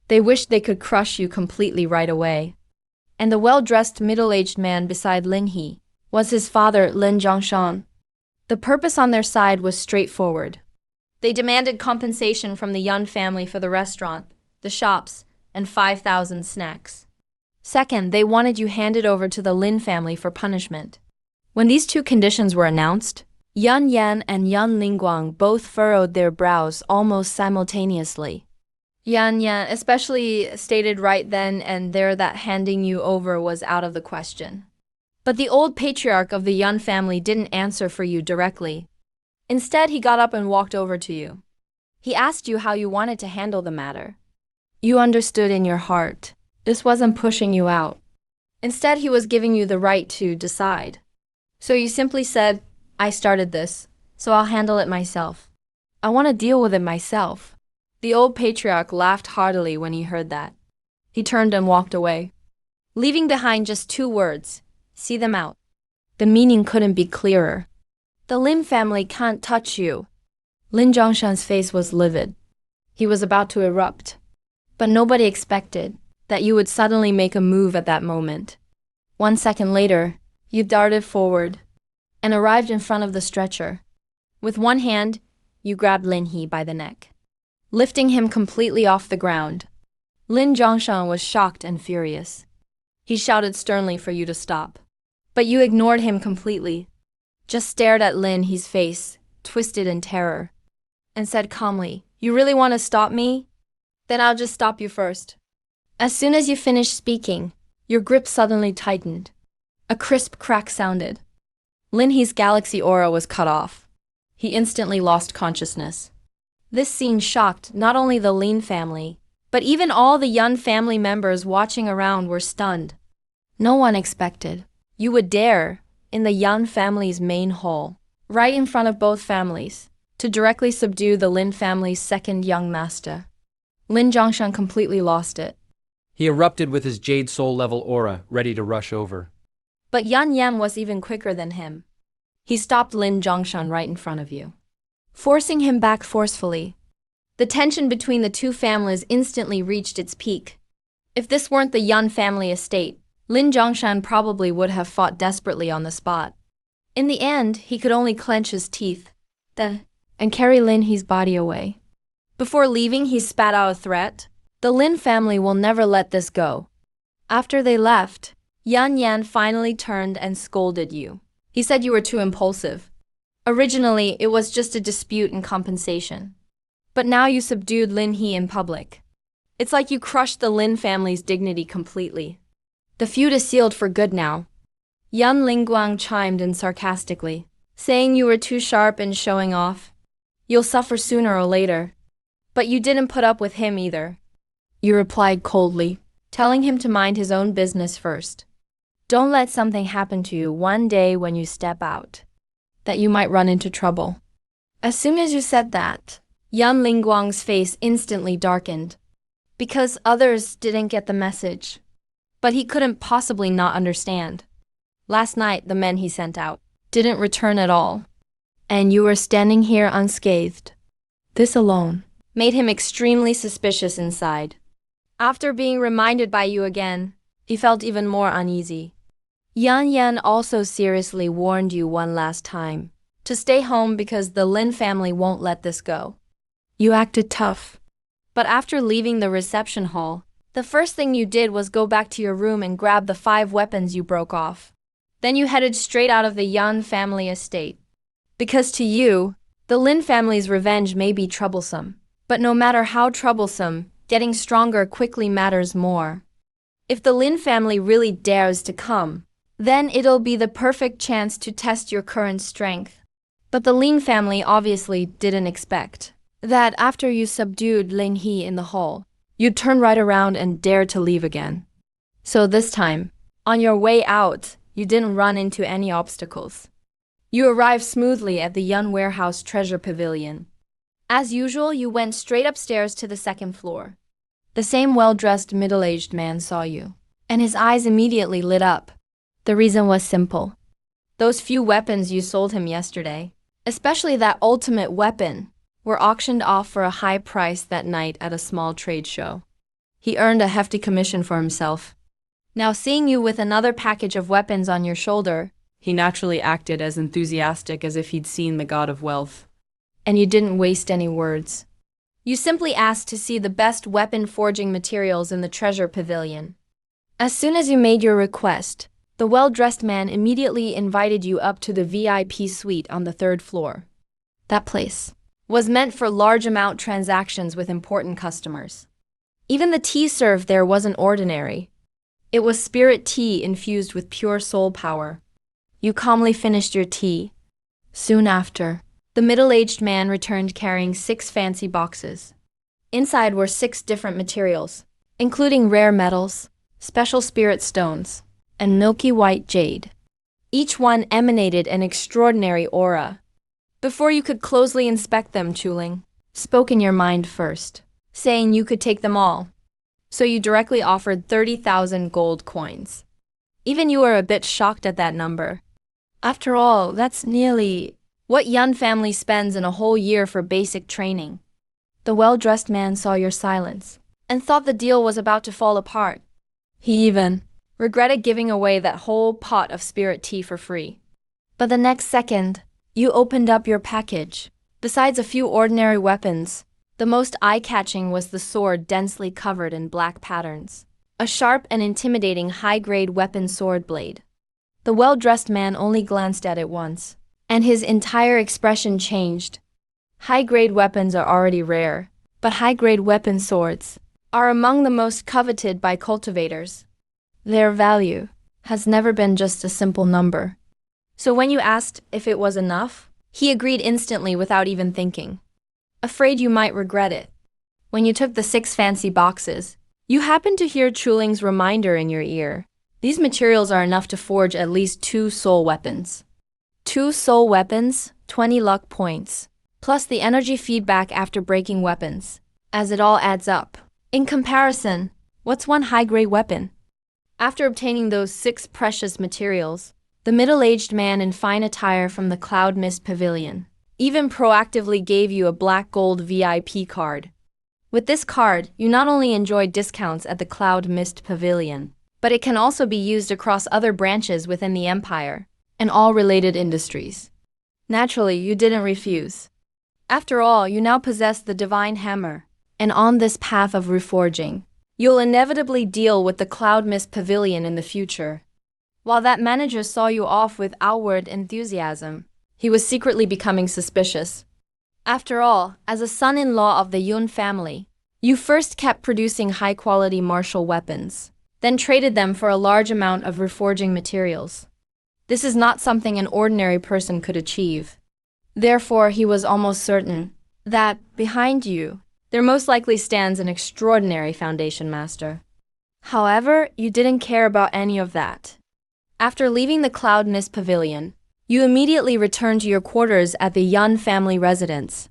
They wished they could crush you completely right away. And the well-dressed middle-aged man beside Lin He was his father, Lin Zhongshan. The purpose on their side was straightforward. They demanded compensation from the Yun family for the restaurant, the shops, and 5,000 snacks. Second, they wanted you handed over to the Lin family for punishment. When these 2 conditions were announced, Yun Yan and Yun Lingguang both furrowed their brows almost simultaneously. Yan Yan especially stated right then and there that handing you over was out of the question. But the old patriarch of the Yun family didn't answer for you directly. Instead, he got up and walked over to you. He asked you how you wanted to handle the matter. You understood in your heart. This wasn't pushing you out. Instead, he was giving you the right to decide. So you simply said, I started this, so I'll handle it myself. I want to deal with it myself. The old patriarch laughed heartily when he heard that. He turned and walked away, leaving behind just 2 words. See them out. The meaning couldn't be clearer. The Lim family can't touch you. Lin Zhongshan's face was livid. He was about to erupt. But nobody expected that you would suddenly make a move at that moment. 1 second later, you darted forward and arrived in front of the stretcher. With one hand, you grabbed Lin He by the neck, lifting him completely off the ground. Lin Zhongshan was shocked and furious. He shouted sternly for you to stop. But you ignored him completely, just stared at Lin He's face, twisted in terror, and said calmly, You really want to stop me? Then I'll just stop you first. As soon as you finished speaking, your grip suddenly tightened. A crisp crack sounded. Lin He's galaxy aura was cut off. He instantly lost consciousness. This scene shocked not only the Lin family, but even all the Yun family members watching around were stunned. No one expected you would dare, in the Yun family's main hall, right in front of both families, to directly subdue the Lin family's second young master. Lin Zhongshan completely lost it. He erupted with his Jade Soul level aura, ready to rush over. But Yan Yan was even quicker than him. He stopped Lin Zhongshan right in front of you, forcing him back forcefully. The tension between the two families instantly reached its peak. If this weren't the Yan family estate, Lin Zhongshan probably would have fought desperately on the spot. In the end, he could only clench his teeth, and carry Lin He's body away. Before leaving, he spat out a threat. The Lin family will never let this go. After they left, Yan Yan finally turned and scolded you. He said you were too impulsive. Originally, it was just a dispute and compensation. But now you subdued Lin He in public. It's like you crushed the Lin family's dignity completely. The feud is sealed for good now. Yan Lingguang chimed in sarcastically, saying you were too sharp and showing off. You'll suffer sooner or later. But you didn't put up with him either. You replied coldly, telling him to mind his own business first. Don't let something happen to you one day when you step out, that you might run into trouble. As soon as you said that, Yan Lingguang's face instantly darkened, because others didn't get the message. But he couldn't possibly not understand. Last night, the men he sent out didn't return at all, and you were standing here unscathed. This alone made him extremely suspicious inside. After being reminded by you again, he felt even more uneasy. Yan Yan also seriously warned you one last time to stay home because the Lin family won't let this go. You acted tough. But after leaving the reception hall, the first thing you did was go back to your room and grab the 5 weapons you broke off. Then you headed straight out of the Yan family estate. Because to you, the Lin family's revenge may be troublesome. But no matter how troublesome, getting stronger quickly matters more. If the Lin family really dares to come, then it'll be the perfect chance to test your current strength. But the Lin family obviously didn't expect that after you subdued Lin He in the hall, you'd turn right around and dare to leave again. So this time, on your way out, you didn't run into any obstacles. You arrived smoothly at the Yun Warehouse Treasure Pavilion. As usual, you went straight upstairs to the 2nd floor. The same well-dressed middle-aged man saw you, and his eyes immediately lit up. The reason was simple. Those few weapons you sold him yesterday, especially that ultimate weapon, were auctioned off for a high price that night at a small trade show. He earned a hefty commission for himself. Now seeing you with another package of weapons on your shoulder, he naturally acted as enthusiastic as if he'd seen the god of wealth. And you didn't waste any words. You simply asked to see the best weapon forging materials in the treasure pavilion. As soon as you made your request, the well-dressed man immediately invited you up to the VIP suite on the 3rd floor. That place was meant for large-amount transactions with important customers. Even the tea served there wasn't ordinary. It was spirit tea infused with pure soul power. You calmly finished your tea. Soon after, the middle-aged man returned carrying 6 fancy boxes. Inside were 6 different materials, including rare metals, special spirit stones, and milky white jade. Each one emanated an extraordinary aura. Before you could closely inspect them, Chuling spoke in your mind first, saying you could take them all. So you directly offered 30,000 gold coins. Even you were a bit shocked at that number. After all, that's nearly what Yun family spends in a whole year for basic training. The well-dressed man saw your silence and thought the deal was about to fall apart. He even regretted giving away that whole pot of spirit tea for free. But the next second, you opened up your package. Besides a few ordinary weapons, the most eye-catching was the sword densely covered in black patterns. A sharp and intimidating high-grade weapon sword blade. The well-dressed man only glanced at it once, and his entire expression changed. High-grade weapons are already rare, but high-grade weapon swords are among the most coveted by cultivators. Their value has never been just a simple number. So when you asked if it was enough, he agreed instantly without even thinking. Afraid you might regret it. When you took the 6 fancy boxes, you happened to hear Chuling's reminder in your ear. These materials are enough to forge at least 2 soul weapons. 2 soul weapons? 20 luck points, plus the energy feedback after breaking weapons, as it all adds up. In comparison, what's one high-grade weapon? After obtaining those 6 precious materials, the middle-aged man in fine attire from the Cloud Mist Pavilion even proactively gave you a black gold VIP card. With this card, you not only enjoy discounts at the Cloud Mist Pavilion, but it can also be used across other branches within the Empire and all related industries. Naturally, you didn't refuse. After all, you now possess the Divine Hammer, and on this path of reforging, you'll inevitably deal with the Cloud Mist Pavilion in the future. While that manager saw you off with outward enthusiasm, he was secretly becoming suspicious. After all, as a son-in-law of the Yun family, you first kept producing high-quality martial weapons, then traded them for a large amount of reforging materials. This is not something an ordinary person could achieve. Therefore, he was almost certain that, behind you, there most likely stands an extraordinary foundation master. However, you didn't care about any of that. After leaving the Cloud Mist Pavilion, you immediately returned to your quarters at the Yun family residence.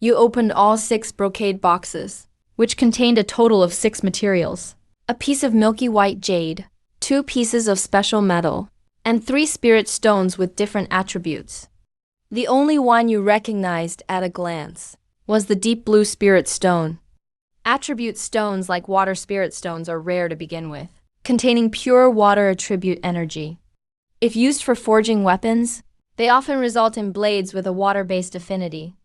You opened all 6 brocade boxes, which contained a total of 6 materials: a piece of milky white jade, 2 pieces of special metal, and 3 spirit stones with different attributes. The only one you recognized at a glance was the deep blue spirit stone. Attribute stones like water spirit stones are rare to begin with, containing pure water attribute energy. If used for forging weapons, they often result in blades with a water-based affinity.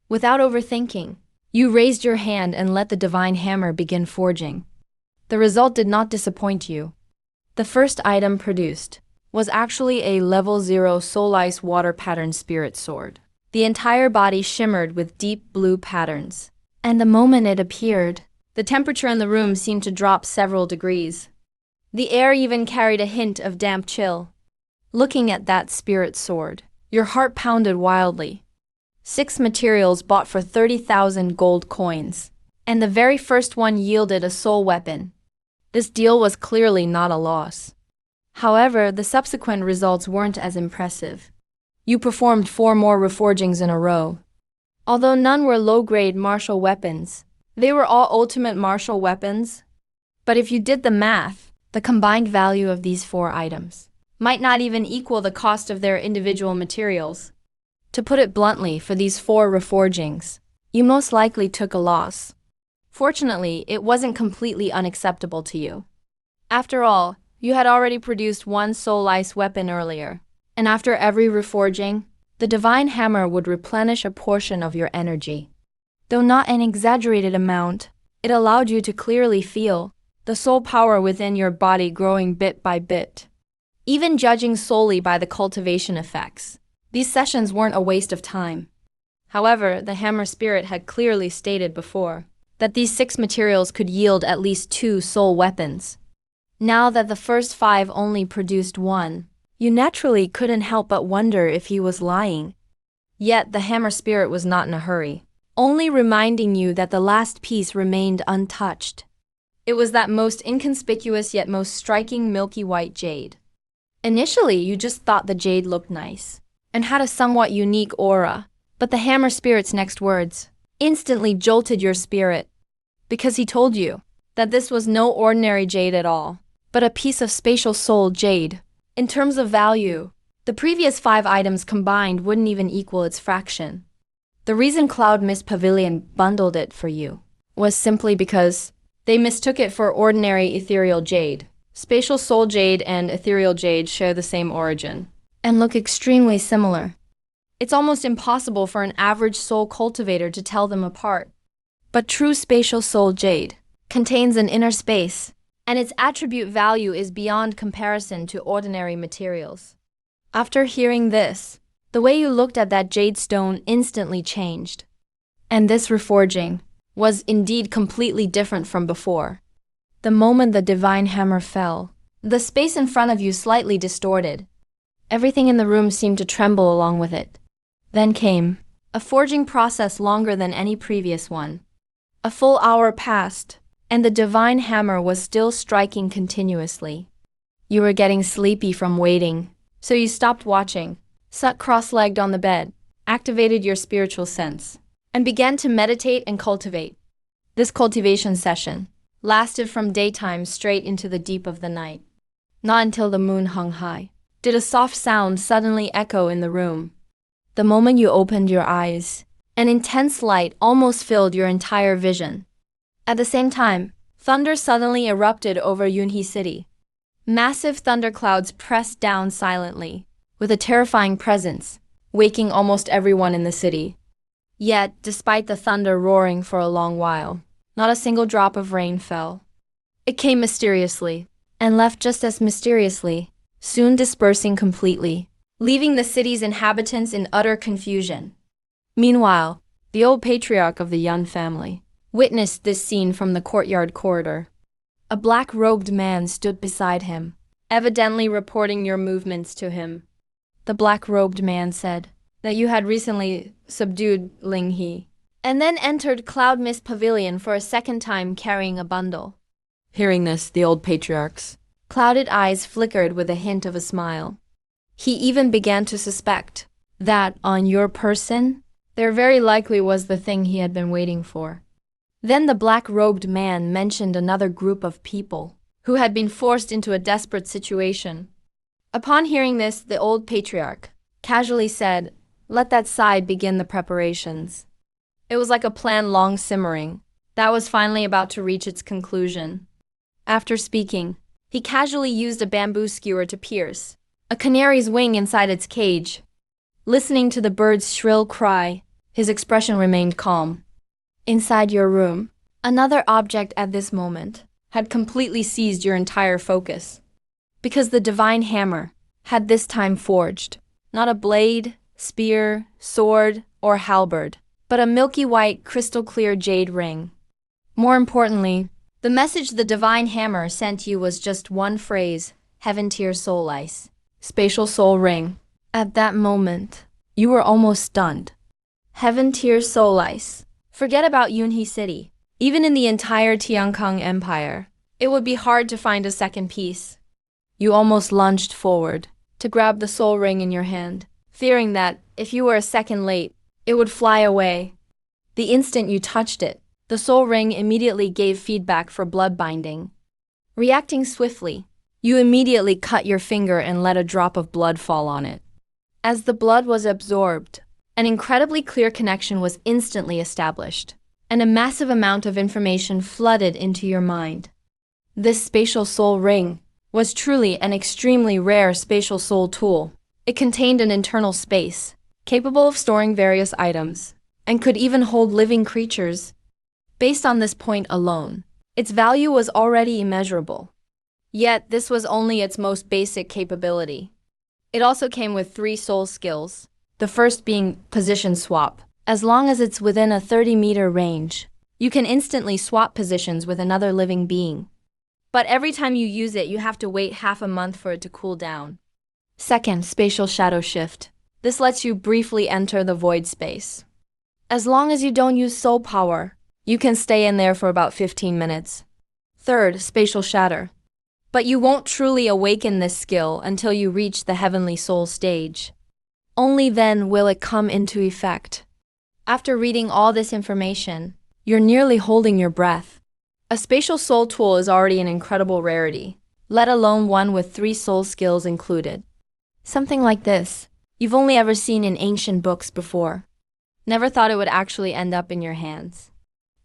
Without overthinking, you raised your hand and let the Divine Hammer begin forging. The result did not disappoint you. The first item produced was actually a level 0 Soul Ice water pattern spirit sword. The entire body shimmered with deep blue patterns, and the moment it appeared, the temperature in the room seemed to drop several degrees. The air even carried a hint of damp chill. Looking at that spirit sword, your heart pounded wildly. 6 materials bought for 30,000 gold coins, and the very first one yielded a soul weapon. This deal was clearly not a loss. However, the subsequent results weren't as impressive. You performed 4 more reforgings in a row. Although none were low-grade martial weapons, they were all ultimate martial weapons. But if you did the math, the combined value of these 4 items might not even equal the cost of their individual materials. To put it bluntly, for these 4 reforgings, you most likely took a loss. Fortunately, it wasn't completely unacceptable to you. After all, you had already produced 1 Soul Ice weapon earlier, and after every reforging, the Divine Hammer would replenish a portion of your energy. Though not an exaggerated amount, it allowed you to clearly feel the soul power within your body growing bit by bit. Even judging solely by the cultivation effects, these sessions weren't a waste of time. However, the Hammer Spirit had clearly stated before that these 6 materials could yield at least 2 soul weapons. Now that the first 5 only produced 1, you naturally couldn't help but wonder if he was lying. Yet the Hammer Spirit was not in a hurry, only reminding you that the last piece remained untouched. It was that most inconspicuous yet most striking milky white jade. Initially, you just thought the jade looked nice and had a somewhat unique aura, but the Hammer Spirit's next words instantly jolted your spirit, because he told you that this was no ordinary jade at all, but a piece of spatial soul jade. In terms of value, the previous 5 items combined wouldn't even equal its fraction. The reason Cloud Mist Pavilion bundled it for you was simply because they mistook it for ordinary ethereal jade. Spatial soul jade and ethereal jade share the same origin and look extremely similar. It's almost impossible for an average soul cultivator to tell them apart. But true spatial soul jade contains an inner space, and its attribute value is beyond comparison to ordinary materials. After hearing this, the way you looked at that jade stone instantly changed. And this reforging was indeed completely different from before. The moment the Divine Hammer fell, the space in front of you slightly distorted. Everything in the room seemed to tremble along with it. Then came a forging process longer than any previous one. A full hour passed, and the Divine Hammer was still striking continuously. You were getting sleepy from waiting, so you stopped watching, sat cross-legged on the bed, activated your spiritual sense, and began to meditate and cultivate. This cultivation session lasted from daytime straight into the deep of the night. Not until the moon hung high did a soft sound suddenly echo in the room. The moment you opened your eyes, an intense light almost filled your entire vision. At the same time, thunder suddenly erupted over Yunhee City. Massive thunderclouds pressed down silently, with a terrifying presence, waking almost everyone in the city. Yet, despite the thunder roaring for a long while, not a single drop of rain fell. It came mysteriously, and left just as mysteriously, soon dispersing completely, leaving the city's inhabitants in utter confusion. Meanwhile, the old patriarch of the Yun family witnessed this scene from the courtyard corridor. A black-robed man stood beside him, evidently reporting your movements to him. The black-robed man said that you had recently subdued Ling He, and then entered Cloud Mist Pavilion for a second time carrying a bundle. Hearing this, the old patriarch's clouded eyes flickered with a hint of a smile. He even began to suspect that, on your person, there very likely was the thing he had been waiting for. Then the black-robed man mentioned another group of people who had been forced into a desperate situation. Upon hearing this, the old patriarch casually said, "Let that side begin the preparations." It was like a plan long simmering that was finally about to reach its conclusion. After speaking, he casually used a bamboo skewer to pierce a canary's wing inside its cage. Listening to the bird's shrill cry, his expression remained calm. Inside your room, another object at this moment had completely seized your entire focus. Because the divine hammer had this time forged not a blade, spear, sword, or halberd, but a milky white, crystal-clear jade ring. More importantly, the message the divine hammer sent you was just one phrase: Heaven-tier soul ice, spatial soul ring. At that moment, you were almost stunned. Heaven-tier soul ice. Forget about Yunhee City. Even in the entire Tiankang Empire, it would be hard to find a second piece. You almost lunged forward to grab the soul ring in your hand, fearing that, if you were a second late, it would fly away. The instant you touched it, the soul ring immediately gave feedback for blood binding. Reacting swiftly, you immediately cut your finger and let a drop of blood fall on it. As the blood was absorbed, an incredibly clear connection was instantly established, and a massive amount of information flooded into your mind. This spatial soul ring was truly an extremely rare spatial soul tool. It contained an internal space, capable of storing various items, and could even hold living creatures. Based on this point alone, its value was already immeasurable. Yet, this was only its most basic capability. It also came with 3 soul skills, the first being position swap. As long as it's within a 30-meter range, you can instantly swap positions with another living being. But every time you use it, you have to wait half a month for it to cool down. Second, spatial shadow shift. This lets you briefly enter the void space. As long as you don't use soul power, you can stay in there for about 15 minutes. Third, spatial shatter. But you won't truly awaken this skill until you reach the heavenly soul stage. Only then will it come into effect. After reading all this information, you're nearly holding your breath. A spatial soul tool is already an incredible rarity, let alone one with 3 soul skills included. Something like this, you've only ever seen in ancient books before. Never thought it would actually end up in your hands.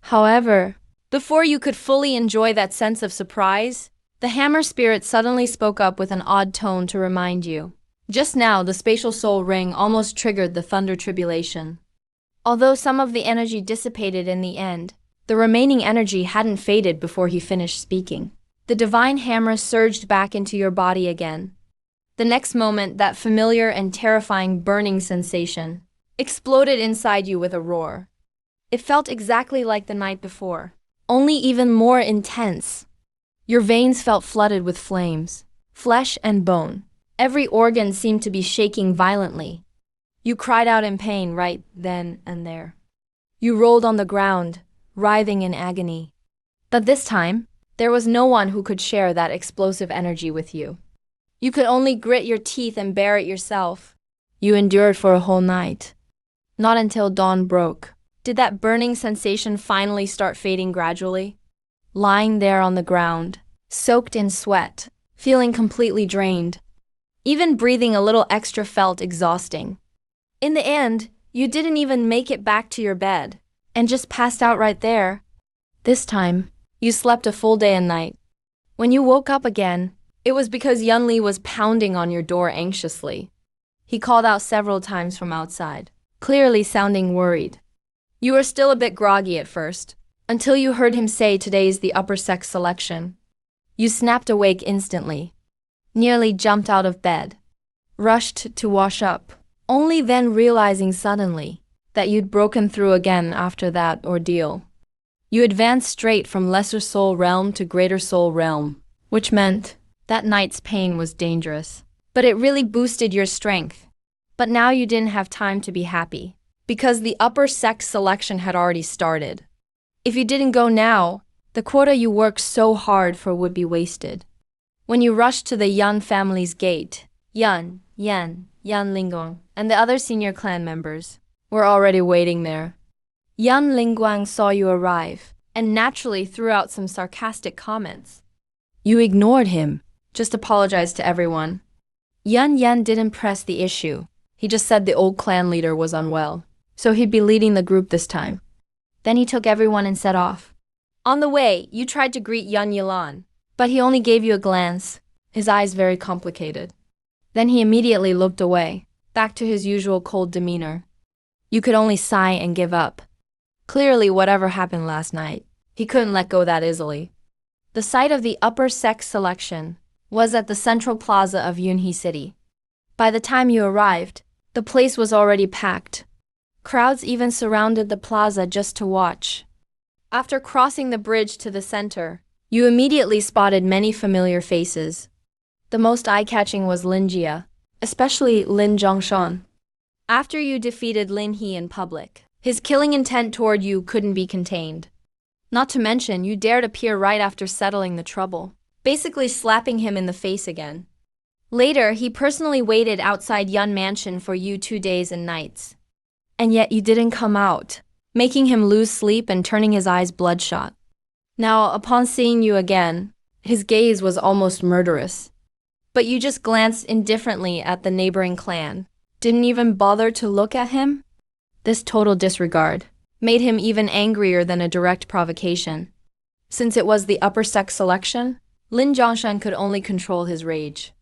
However, before you could fully enjoy that sense of surprise, the hammer spirit suddenly spoke up with an odd tone to remind you. Just now, the spatial soul ring almost triggered the thunder tribulation. Although some of the energy dissipated in the end, the remaining energy hadn't faded before he finished speaking. The divine hammer surged back into your body again. The next moment, that familiar and terrifying burning sensation exploded inside you with a roar. It felt exactly like the night before, only even more intense. Your veins felt flooded with flames, flesh and bone. Every organ seemed to be shaking violently. You cried out in pain right then and there. You rolled on the ground, writhing in agony. But this time, there was no one who could share that explosive energy with you. You could only grit your teeth and bear it yourself. You endured for a whole night. Not until dawn broke did that burning sensation finally start fading gradually. Lying there on the ground, soaked in sweat, feeling completely drained. Even breathing a little extra felt exhausting. In the end, you didn't even make it back to your bed, and just passed out right there. This time, you slept a full day and night. When you woke up again, it was because Yunli was pounding on your door anxiously. He called out several times from outside, clearly sounding worried. You were still a bit groggy at first, until you heard him say today's the upper sex selection. You snapped awake instantly, nearly jumped out of bed, rushed to wash up, only then realizing suddenly that you'd broken through again after that ordeal. You advanced straight from lesser soul realm to greater soul realm, which meant that night's pain was dangerous, but it really boosted your strength. But now you didn't have time to be happy, because the upper sex selection had already started. If you didn't go now, the quota you worked so hard for would be wasted. When you rushed to the Yan family's gate, Yan, Yan, Yan Linggong, and the other senior clan members were already waiting there. Yan Lingguang saw you arrive, and naturally threw out some sarcastic comments. You ignored him, just apologized to everyone. Yan Yan didn't press the issue. He just said the old clan leader was unwell, so he'd be leading the group this time. Then he took everyone and set off. On the way, you tried to greet Yan Yilan, but he only gave you a glance, his eyes very complicated. Then he immediately looked away, back to his usual cold demeanor. You could only sigh and give up. Clearly, whatever happened last night, he couldn't let go that easily. The site of the upper sex selection was at the central plaza of Yunhee City. By the time you arrived, the place was already packed. Crowds even surrounded the plaza just to watch. After crossing the bridge to the center, you immediately spotted many familiar faces. The most eye-catching was Lin Jia, especially Lin Zhongshan. After you defeated Lin He in public, his killing intent toward you couldn't be contained. Not to mention, you dared appear right after settling the trouble, basically slapping him in the face again. Later, he personally waited outside Yun Mansion for you 2 days and nights. And yet you didn't come out, making him lose sleep and turning his eyes bloodshot. Now, upon seeing you again, his gaze was almost murderous. But you just glanced indifferently at the neighboring clan, didn't even bother to look at him? This total disregard made him even angrier than a direct provocation. Since it was the upper sex selection, Lin Zhongshan could only control his rage.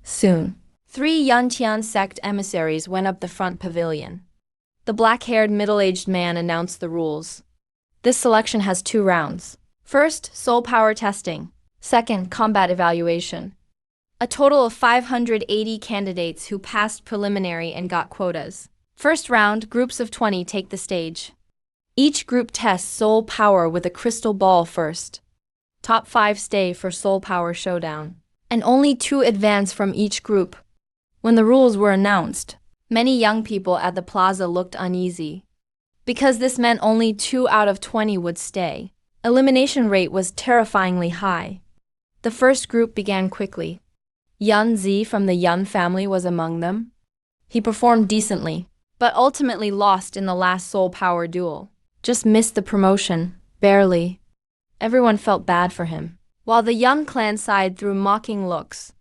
Soon, 3 Yantian sect emissaries went up the front pavilion. The black-haired middle-aged man announced the rules. This selection has 2 rounds. First, soul power testing. Second, combat evaluation. A total of 580 candidates who passed preliminary and got quotas. First round, groups of 20 take the stage. Each group tests soul power with a crystal ball first. Top 5 stay for soul power showdown. And only 2 advance from each group. When the rules were announced, many young people at the plaza looked uneasy. Because this meant only 2 out of 20 would stay, elimination rate was terrifyingly high. The first group began quickly. Yun Zi from the Yun family was among them. He performed decently, but ultimately lost in the last soul power duel. Just missed the promotion, barely. Everyone felt bad for him, while the Yun clan side threw mocking looks,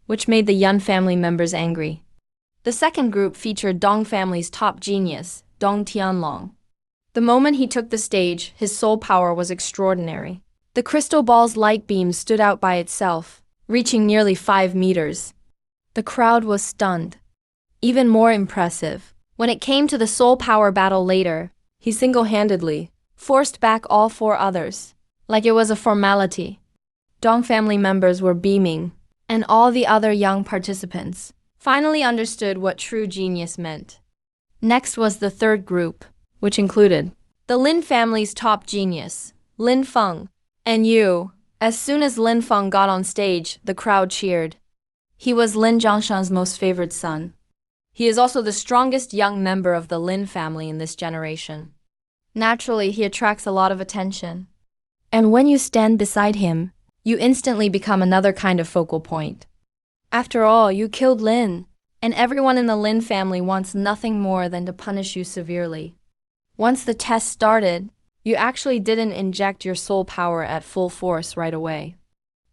which made the Yun family members angry. The second group featured Dong family's top genius, Dong Tianlong. The moment he took the stage, his soul power was extraordinary. The crystal ball's light beam stood out by itself, reaching nearly 5 meters. The crowd was stunned. Even more impressive, when it came to the soul power battle later, he single-handedly forced back all 4 others, like it was a formality. Dong family members were beaming, and all the other young participants finally understood what true genius meant. Next was the third group, which included the Lin family's top genius, Lin Feng, and you. As soon as Lin Feng got on stage, the crowd cheered. He was Lin Zhongshan's most favored son. He is also the strongest young member of the Lin family in this generation. Naturally, he attracts a lot of attention. And when you stand beside him, you instantly become another kind of focal point. After all, you killed Lin. and everyone in the Lin family wants nothing more than to punish you severely. Once the test started, you actually didn't inject your soul power at full force right away.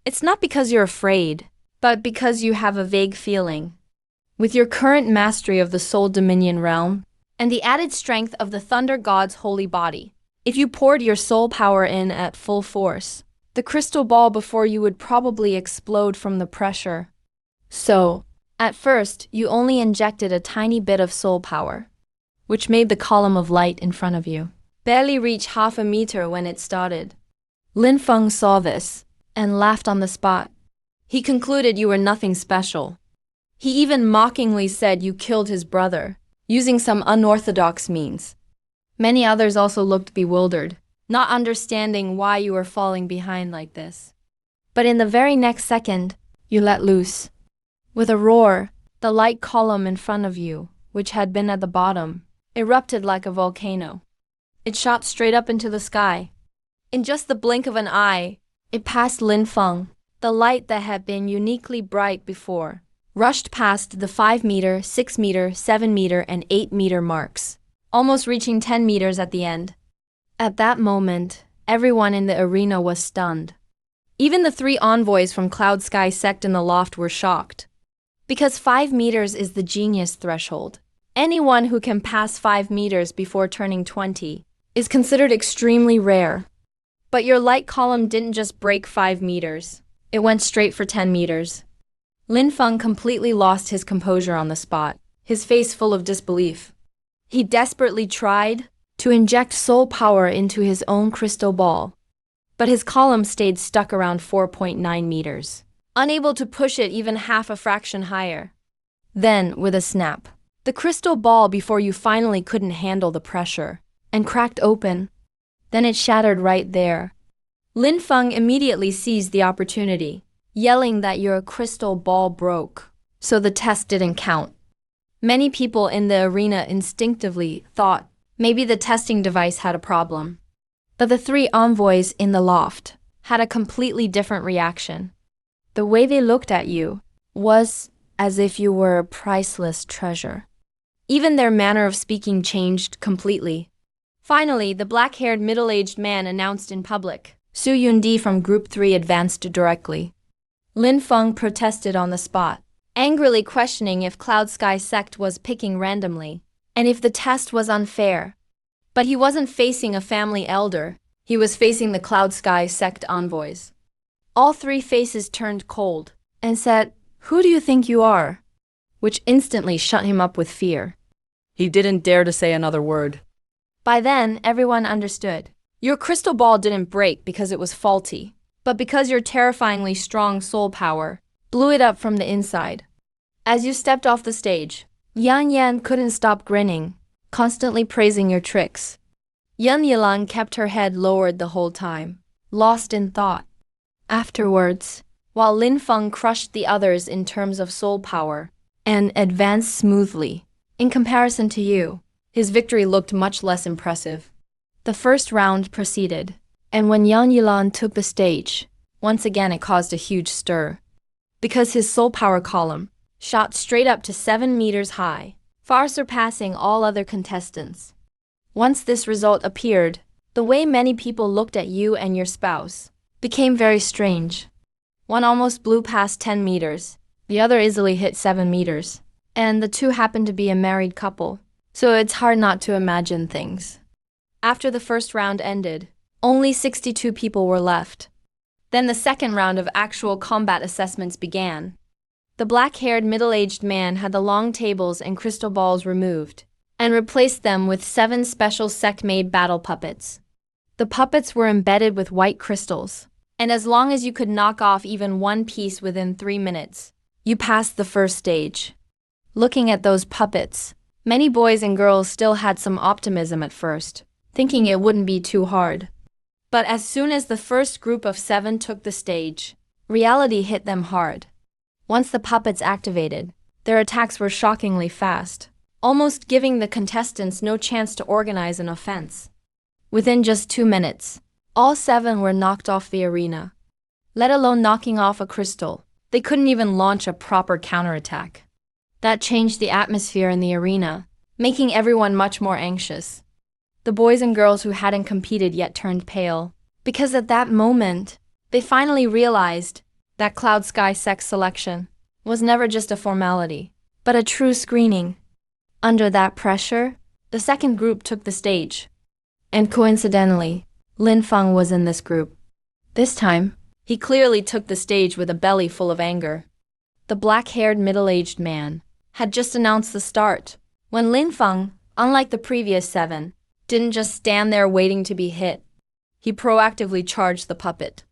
It's not because you're afraid, but because you have a vague feeling. With your current mastery of the Soul Dominion realm, and the added strength of the Thunder God's holy body, if you poured your soul power in at full force, the crystal ball before you would probably explode from the pressure. So, at first, you only injected a tiny bit of soul power, which made the column of light in front of you barely reach half a meter when it started. Lin Feng saw this and laughed on the spot. He concluded you were nothing special. He even mockingly said you killed his brother, using some unorthodox means. Many others also looked bewildered, not understanding why you were falling behind like this. But in the very next second, you let loose. With a roar, the light column in front of you, which had been at the bottom, erupted like a volcano. It shot straight up into the sky. In just the blink of an eye, it passed Lin Feng. The light that had been uniquely bright before rushed past the 5 meter, 6 meter, 7 meter, and 8 meter marks, almost reaching 10 meters at the end. At that moment, everyone in the arena was stunned. Even the 3 envoys from Cloud Sky Sect in the loft were shocked. Because 5 meters is the genius threshold. Anyone who can pass 5 meters before turning 20 is considered extremely rare. But your light column didn't just break 5 meters. It went straight for 10 meters. Lin Feng completely lost his composure on the spot, his face full of disbelief. He desperately tried to inject soul power into his own crystal ball, but his column stayed stuck around 4.9 meters, unable to push it even half a fraction higher. Then, with a snap, the crystal ball before you finally couldn't handle the pressure and cracked open. Then it shattered right there. Lin Feng immediately seized the opportunity, yelling that your crystal ball broke, so the test didn't count. Many people in the arena instinctively thought maybe the testing device had a problem. But the 3 envoys in the loft had a completely different reaction. The way they looked at you was as if you were a priceless treasure. Even their manner of speaking changed completely. Finally, the black-haired middle-aged man announced in public. Su Yundi from Group 3 advanced directly. Lin Feng protested on the spot, angrily questioning if Cloud Sky Sect was picking randomly, and if the test was unfair. But he wasn't facing a family elder, he was facing the Cloud Sky Sect envoys. All 3 faces turned cold, and said, "Who do you think you are?" Which instantly shut him up with fear. He didn't dare to say another word. By then, everyone understood. Your crystal ball didn't break because it was faulty, but because your terrifyingly strong soul power blew it up from the inside. As you stepped off the stage, Yan Yan couldn't stop grinning, constantly praising your tricks. Yan Yilan kept her head lowered the whole time, lost in thought. Afterwards, while Lin Feng crushed the others in terms of soul power and advanced smoothly, in comparison to you, his victory looked much less impressive. The first round proceeded, and when Yan Yilan took the stage, once again it caused a huge stir. Because his soul power column shot straight up to 7 meters high, far surpassing all other contestants. Once this result appeared, the way many people looked at you and your spouse became very strange. One almost blew past 10 meters, the other easily hit 7 meters, and the 2 happened to be a married couple, so it's hard not to imagine things. After the first round ended, only 62 people were left. Then the second round of actual combat assessments began. The black-haired middle-aged man had the long tables and crystal balls removed, and replaced them with 7 special sect-made battle puppets. The puppets were embedded with white crystals, and as long as you could knock off even 1 piece within 3 minutes, you passed the first stage. Looking at those puppets, many boys and girls still had some optimism at first, thinking it wouldn't be too hard. But as soon as the first group of 7 took the stage, reality hit them hard. Once the puppets activated, their attacks were shockingly fast, almost giving the contestants no chance to organize an offense. Within just 2 minutes, all 7 were knocked off the arena. Let alone knocking off a crystal, they couldn't even launch a proper counterattack. That changed the atmosphere in the arena, making everyone much more anxious. The boys and girls who hadn't competed yet turned pale, because at that moment, they finally realized that Cloud Sky sex selection was never just a formality, but a true screening. Under that pressure, the second group took the stage. And coincidentally, Lin Feng was in this group. This time, he clearly took the stage with a belly full of anger. The black-haired middle-aged man had just announced the start, when Lin Feng, unlike the previous 7, didn't just stand there waiting to be hit. He proactively charged the puppet.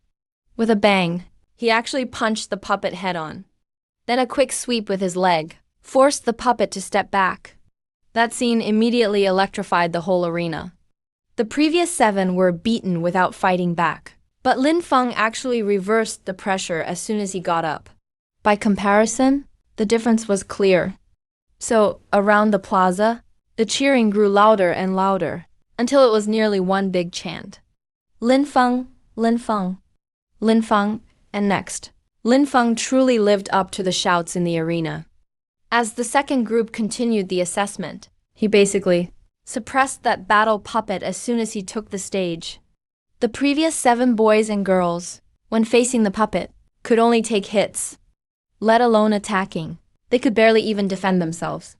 With a bang, he actually punched the puppet head-on. Then a quick sweep with his leg forced the puppet to step back. That scene immediately electrified the whole arena. The previous 7 were beaten without fighting back, but Lin Feng actually reversed the pressure as soon as he got up. By comparison, the difference was clear. So, around the plaza, the cheering grew louder and louder, until it was nearly one big chant. Lin Feng, Lin Feng, Lin Feng, and next. Lin Feng truly lived up to the shouts in the arena. As the second group continued the assessment, he basically suppressed that battle puppet as soon as he took the stage. The previous 7 boys and girls, when facing the puppet, could only take hits, let alone attacking. They could barely even defend themselves.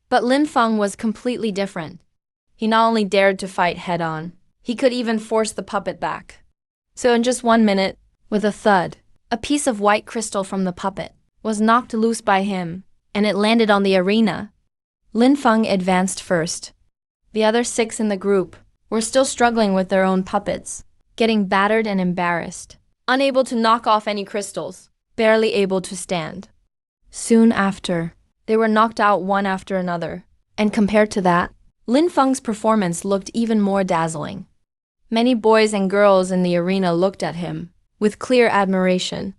But Lin Feng was completely different. He not only dared to fight head-on, he could even force the puppet back. So in just 1 minute, with a thud, a piece of white crystal from the puppet was knocked loose by him, and it landed on the arena. Lin Feng advanced first. The other 6 in the group were still struggling with their own puppets, getting battered and embarrassed, unable to knock off any crystals, barely able to stand. Soon after, they were knocked out one after another, and compared to that, Lin Feng's performance looked even more dazzling. Many boys and girls in the arena looked at him with clear admiration.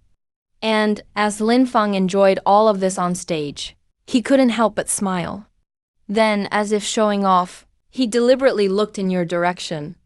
And as Lin Feng enjoyed all of this on stage, he couldn't help but smile. Then, as if showing off, he deliberately looked in your direction.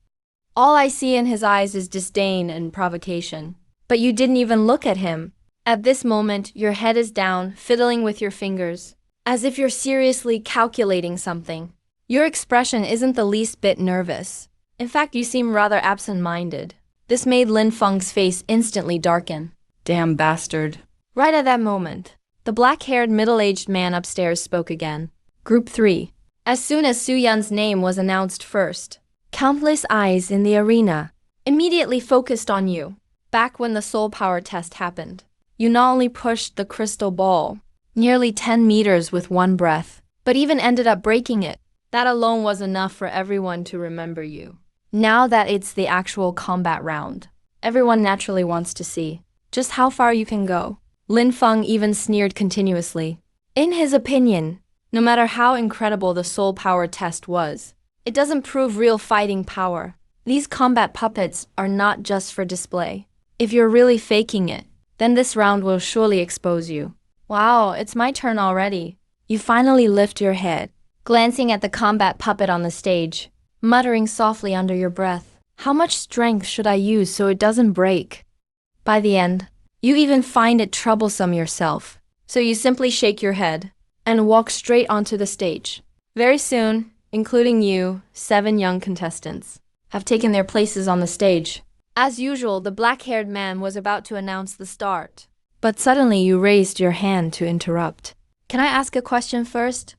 All I see in his eyes is disdain and provocation. But you didn't even look at him. At this moment, your head is down, fiddling with your fingers, as if you're seriously calculating something. Your expression isn't the least bit nervous. In fact, you seem rather absent-minded. This made Lin Feng's face instantly darken. Damn bastard. Right at that moment, the black-haired middle-aged man upstairs spoke again. Group 3. As soon as Su Yan's name was announced first, countless eyes in the arena immediately focused on you. Back when the soul power test happened, you not only pushed the crystal ball nearly 10 meters with one breath, but even ended up breaking it. That alone was enough for everyone to remember you. Now that it's the actual combat round, everyone naturally wants to see just how far you can go. Lin Feng even sneered continuously. In his opinion, no matter how incredible the soul power test was, it doesn't prove real fighting power. These combat puppets are not just for display. If you're really faking it, then this round will surely expose you. Wow, it's my turn already. You finally lift your head, glancing at the combat puppet on the stage, muttering softly under your breath, how much strength should I use so it doesn't break? By the end, you even find it troublesome yourself, so you simply shake your head and walk straight onto the stage. Very soon, including you, 7 young contestants have taken their places on the stage. As usual, the black-haired man was about to announce the start, but suddenly you raised your hand to interrupt. Can I ask a question first?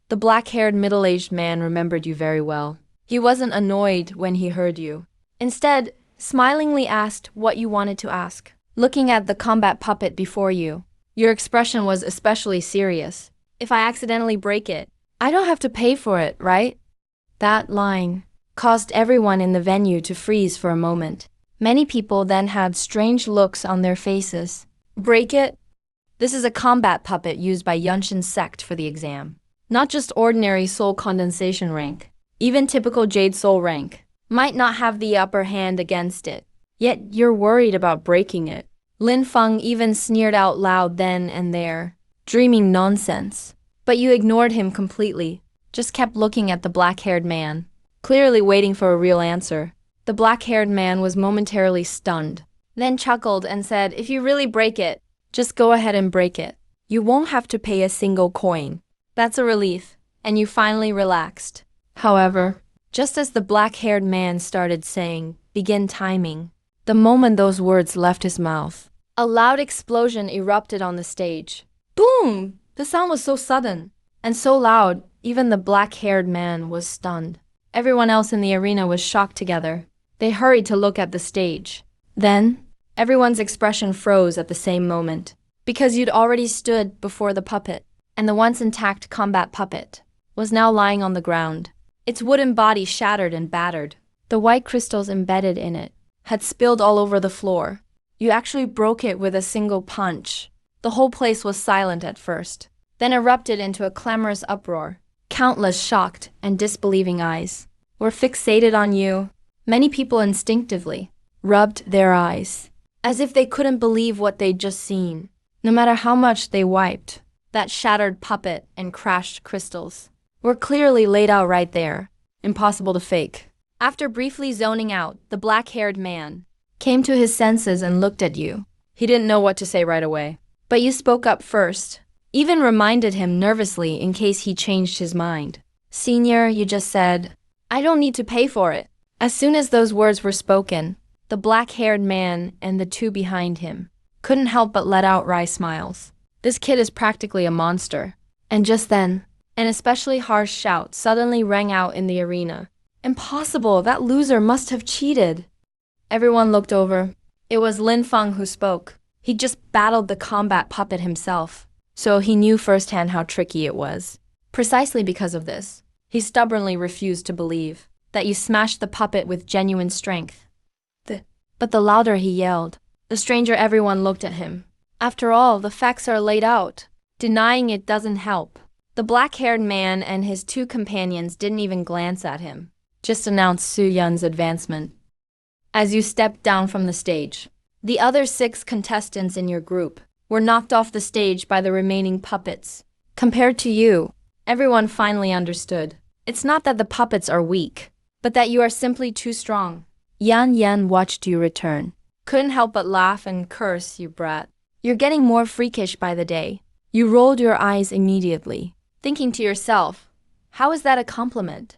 The black-haired middle-aged man remembered you very well. He wasn't annoyed when he heard you. Instead, smilingly asked what you wanted to ask. Looking at the combat puppet before you, your expression was especially serious. If I accidentally break it, I don't have to pay for it, right? That line caused everyone in the venue to freeze for a moment. Many people then had strange looks on their faces. Break it? This is a combat puppet used by Yunshin's sect for the exam. Not just ordinary soul condensation rank. Even typical Jade Soul rank might not have the upper hand against it. Yet you're worried about breaking it. Lin Feng even sneered out loud then and there, dreaming nonsense. But you ignored him completely, just kept looking at the black-haired man, clearly waiting for a real answer. The black-haired man was momentarily stunned, then chuckled and said, if you really break it, just go ahead and break it. You won't have to pay a single coin. That's a relief, and you finally relaxed. However, just as the black-haired man started saying, "Begin timing," the moment those words left his mouth, a loud explosion erupted on the stage. Boom! The sound was so sudden and so loud, even the black-haired man was stunned. Everyone else in the arena was shocked together. They hurried to look at the stage. Then, everyone's expression froze at the same moment, because you'd already stood before the puppet, and the once intact combat puppet was now lying on the ground, its wooden body shattered and battered. The white crystals embedded in it had spilled all over the floor. You actually broke it with a single punch. The whole place was silent at first, then erupted into a clamorous uproar. Countless shocked and disbelieving eyes were fixated on you. Many people instinctively rubbed their eyes, as if they couldn't believe what they'd just seen. No matter how much they wiped, that shattered puppet and crashed crystals were clearly laid out right there, impossible to fake. After briefly zoning out, the black-haired man came to his senses and looked at you. He didn't know what to say right away, but you spoke up first, even reminded him nervously in case he changed his mind. "Senior," you just said, "I don't need to pay for it." As soon as those words were spoken, the black-haired man and the two behind him couldn't help but let out wry smiles. This kid is practically a monster. And just then, an especially harsh shout suddenly rang out in the arena. "Impossible! That loser must have cheated!" Everyone looked over. It was Lin Feng who spoke. He just battled the combat puppet himself, so he knew firsthand how tricky it was. Precisely because of this, he stubbornly refused to believe that you smashed the puppet with genuine strength. But the louder he yelled, the stranger everyone looked at him. After all, the facts are laid out. Denying it doesn't help. The black-haired man and his two companions didn't even glance at him, just announced Su Yun's advancement. As you stepped down from the stage, the other 6 contestants in your group were knocked off the stage by the remaining puppets. Compared to you, everyone finally understood. It's not that the puppets are weak, but that you are simply too strong. Yan Yan watched you return. Couldn't help but laugh and curse, "You brat. You're getting more freakish by the day." You rolled your eyes immediately, thinking to yourself, how is that a compliment?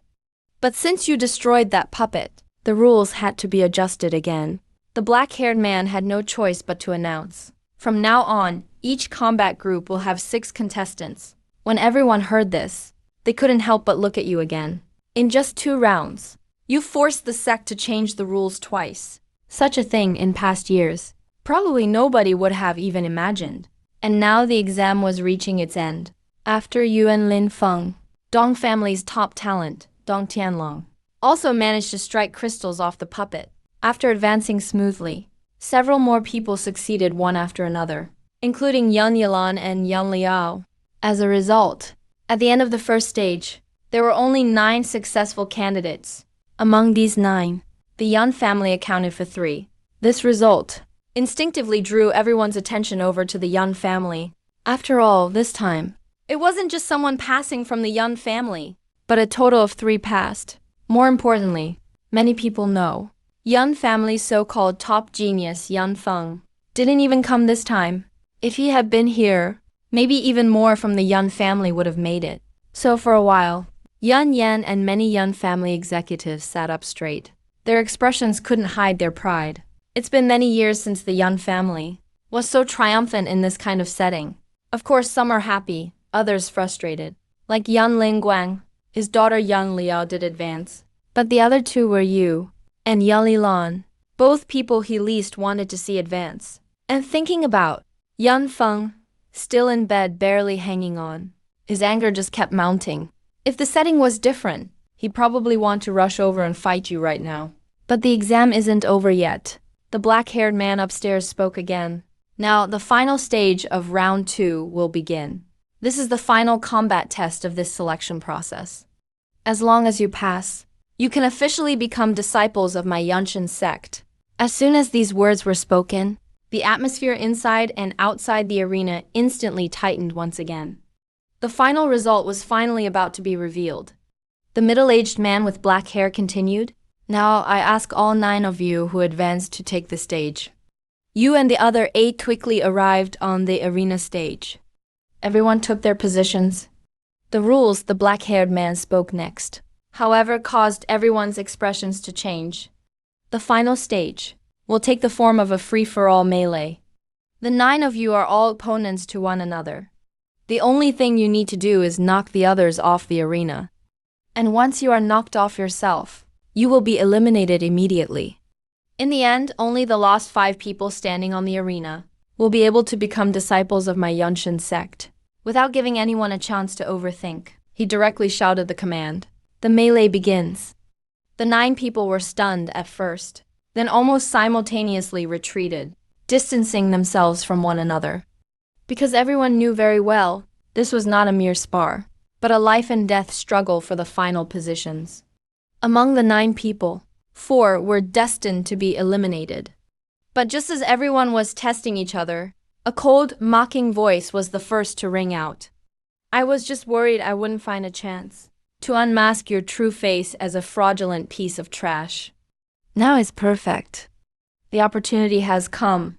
But since you destroyed that puppet, the rules had to be adjusted again. The black-haired man had no choice but to announce, "From now on, each combat group will have 6 contestants." When everyone heard this, they couldn't help but look at you again. In just 2 rounds, you forced the sect to change the rules twice. Such a thing in past years, probably nobody would have even imagined. And now the exam was reaching its end. After you and Lin Feng, Dong family's top talent, Dong Tianlong, also managed to strike crystals off the puppet. After advancing smoothly, several more people succeeded one after another, including Yan Yilan and Yan Liao. As a result, at the end of the first stage, there were only 9 successful candidates. Among these 9, the Yan family accounted for 3. This result instinctively drew everyone's attention over to the Yan family. After all, this time, it wasn't just someone passing from the Yan family, but a total of 3 passed. More importantly, many people know Yan family's so-called top genius, Yan Feng, didn't even come this time. If he had been here, maybe even more from the Yan family would have made it. So for a while, Yan Yan and many Yan family executives sat up straight. Their expressions couldn't hide their pride. It's been many years since the Yan family was so triumphant in this kind of setting. Of course, some are happy, others frustrated. Like Yan Lingguang, his daughter Yan Liao did advance. But the other 2 were you and Yan Lilan, both people he least wanted to see advance. And thinking about Yan Feng, still in bed, barely hanging on, his anger just kept mounting. If the setting was different, he'd probably want to rush over and fight you right now. But the exam isn't over yet. The black-haired man upstairs spoke again. Now, the final stage of round 2 will begin. This is the final combat test of this selection process. As long as you pass, you can officially become disciples of my Yanshan sect. As soon as these words were spoken, the atmosphere inside and outside the arena instantly tightened once again. The final result was finally about to be revealed. The middle-aged man with black hair continued, "Now I ask all 9 of you who advanced to take the stage." You and the other 8 quickly arrived on the arena stage. Everyone took their positions. The rules, the black-haired man spoke next, however, caused everyone's expressions to change. The final stage will take the form of a free-for-all melee. The 9 of you are all opponents to one another. The only thing you need to do is knock the others off the arena. And once you are knocked off yourself, you will be eliminated immediately. In the end, only the last 5 people standing on the arena will be able to become disciples of my Yunshin sect. Without giving anyone a chance to overthink, he directly shouted the command. The melee begins. The 9 people were stunned at first, then almost simultaneously retreated, distancing themselves from one another. Because everyone knew very well, this was not a mere spar, but a life and death struggle for the final positions. Among the 9 people, 4 were destined to be eliminated. But just as everyone was testing each other, a cold, mocking voice was the first to ring out. I was just worried I wouldn't find a chance to unmask your true face as a fraudulent piece of trash. Now is perfect. The opportunity has come.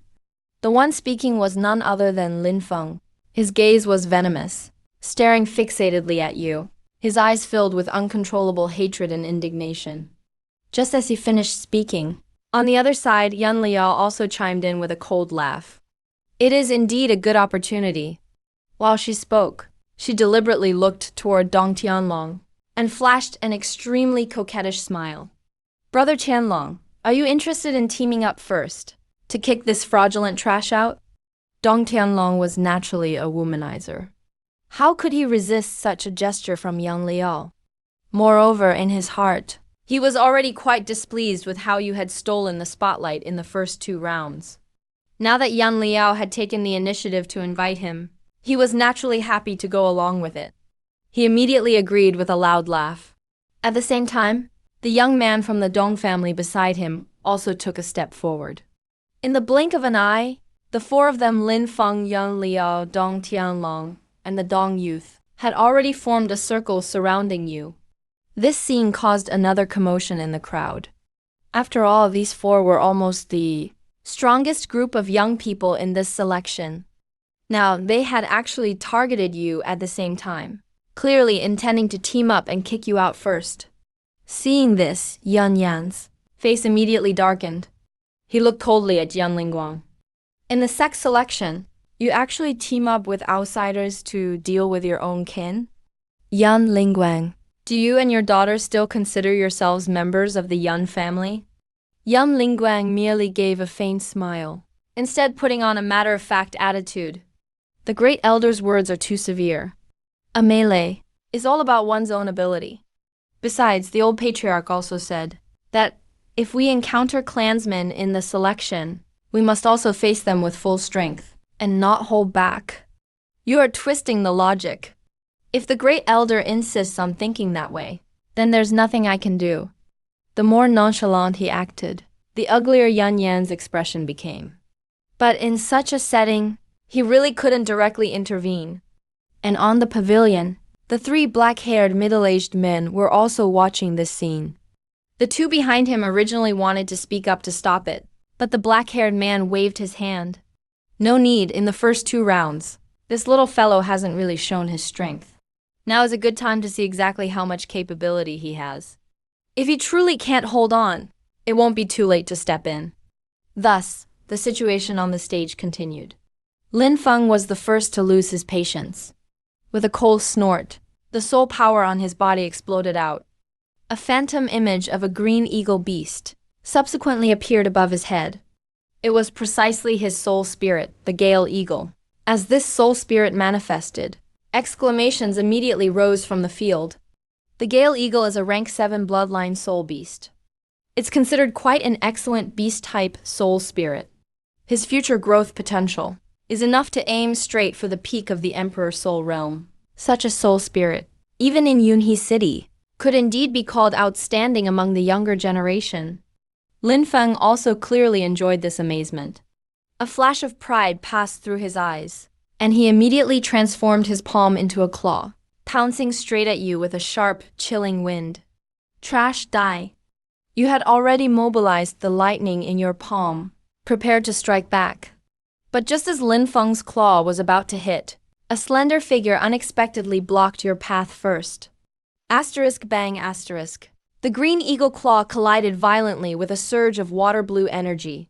The one speaking was none other than Lin Feng. His gaze was venomous, staring fixatedly at you, his eyes filled with uncontrollable hatred and indignation. Just as he finished speaking, on the other side, Yan Liao also chimed in with a cold laugh. It is indeed a good opportunity. While she spoke, she deliberately looked toward Dong Tianlong and flashed an extremely coquettish smile. Brother Tianlong, are you interested in teaming up first to kick this fraudulent trash out? Dong Tianlong was naturally a womanizer. How could he resist such a gesture from Yang Liao? Moreover, in his heart, he was already quite displeased with how you had stolen the spotlight in the first 2 rounds. Now that Yan Liao had taken the initiative to invite him, he was naturally happy to go along with it. He immediately agreed with a loud laugh. At the same time, the young man from the Dong family beside him also took a step forward. In the blink of an eye, the 4 of them, Lin Feng, Yan Liao, Dong Tianlong, and the Dong youth, had already formed a circle surrounding you. This scene caused another commotion in the crowd. After all, these 4 were almost the strongest group of young people in this selection. Now, they had actually targeted you at the same time, clearly intending to team up and kick you out first. Seeing this, Yan Yan's face immediately darkened. He looked coldly at Yan Lingguang. In the sex selection, you actually team up with outsiders to deal with your own kin? Yan Lingguang, do you and your daughter still consider yourselves members of the Yan family? Yan Lingguang merely gave a faint smile, instead putting on a matter-of-fact attitude. The great elder's words are too severe. A melee is all about one's own ability. Besides, the old patriarch also said that if we encounter clansmen in the selection, we must also face them with full strength and not hold back. You are twisting the logic. If the great elder insists on thinking that way, then there's nothing I can do. The more nonchalant he acted, the uglier Yan Yan's expression became. But in such a setting, he really couldn't directly intervene. And on the pavilion, the 3 black-haired middle-aged men were also watching this scene. The 2 behind him originally wanted to speak up to stop it, but the black-haired man waved his hand. No need in the first 2 rounds. This little fellow hasn't really shown his strength. Now is a good time to see exactly how much capability he has. If he truly can't hold on, it won't be too late to step in. Thus, the situation on the stage continued. Lin Feng was the first to lose his patience. With a cold snort, the soul power on his body exploded out. A phantom image of a green eagle beast subsequently appeared above his head. It was precisely his soul spirit, the Gale Eagle. As this soul spirit manifested, exclamations immediately rose from the field. The Gale Eagle is a rank 7 bloodline soul beast. It's considered quite an excellent beast-type soul spirit. His future growth potential is enough to aim straight for the peak of the Emperor Soul Realm. Such a soul spirit, even in Yunhe City, could indeed be called outstanding among the younger generation. Lin Feng also clearly enjoyed this amazement. A flash of pride passed through his eyes, and he immediately transformed his palm into a claw, pouncing straight at you with a sharp, chilling wind. Trash die. You had already mobilized the lightning in your palm, prepared to strike back. But just as Lin Feng's claw was about to hit, A slender figure unexpectedly blocked your path first. Asterisk bang asterisk. The green eagle claw collided violently with a surge of water blue energy.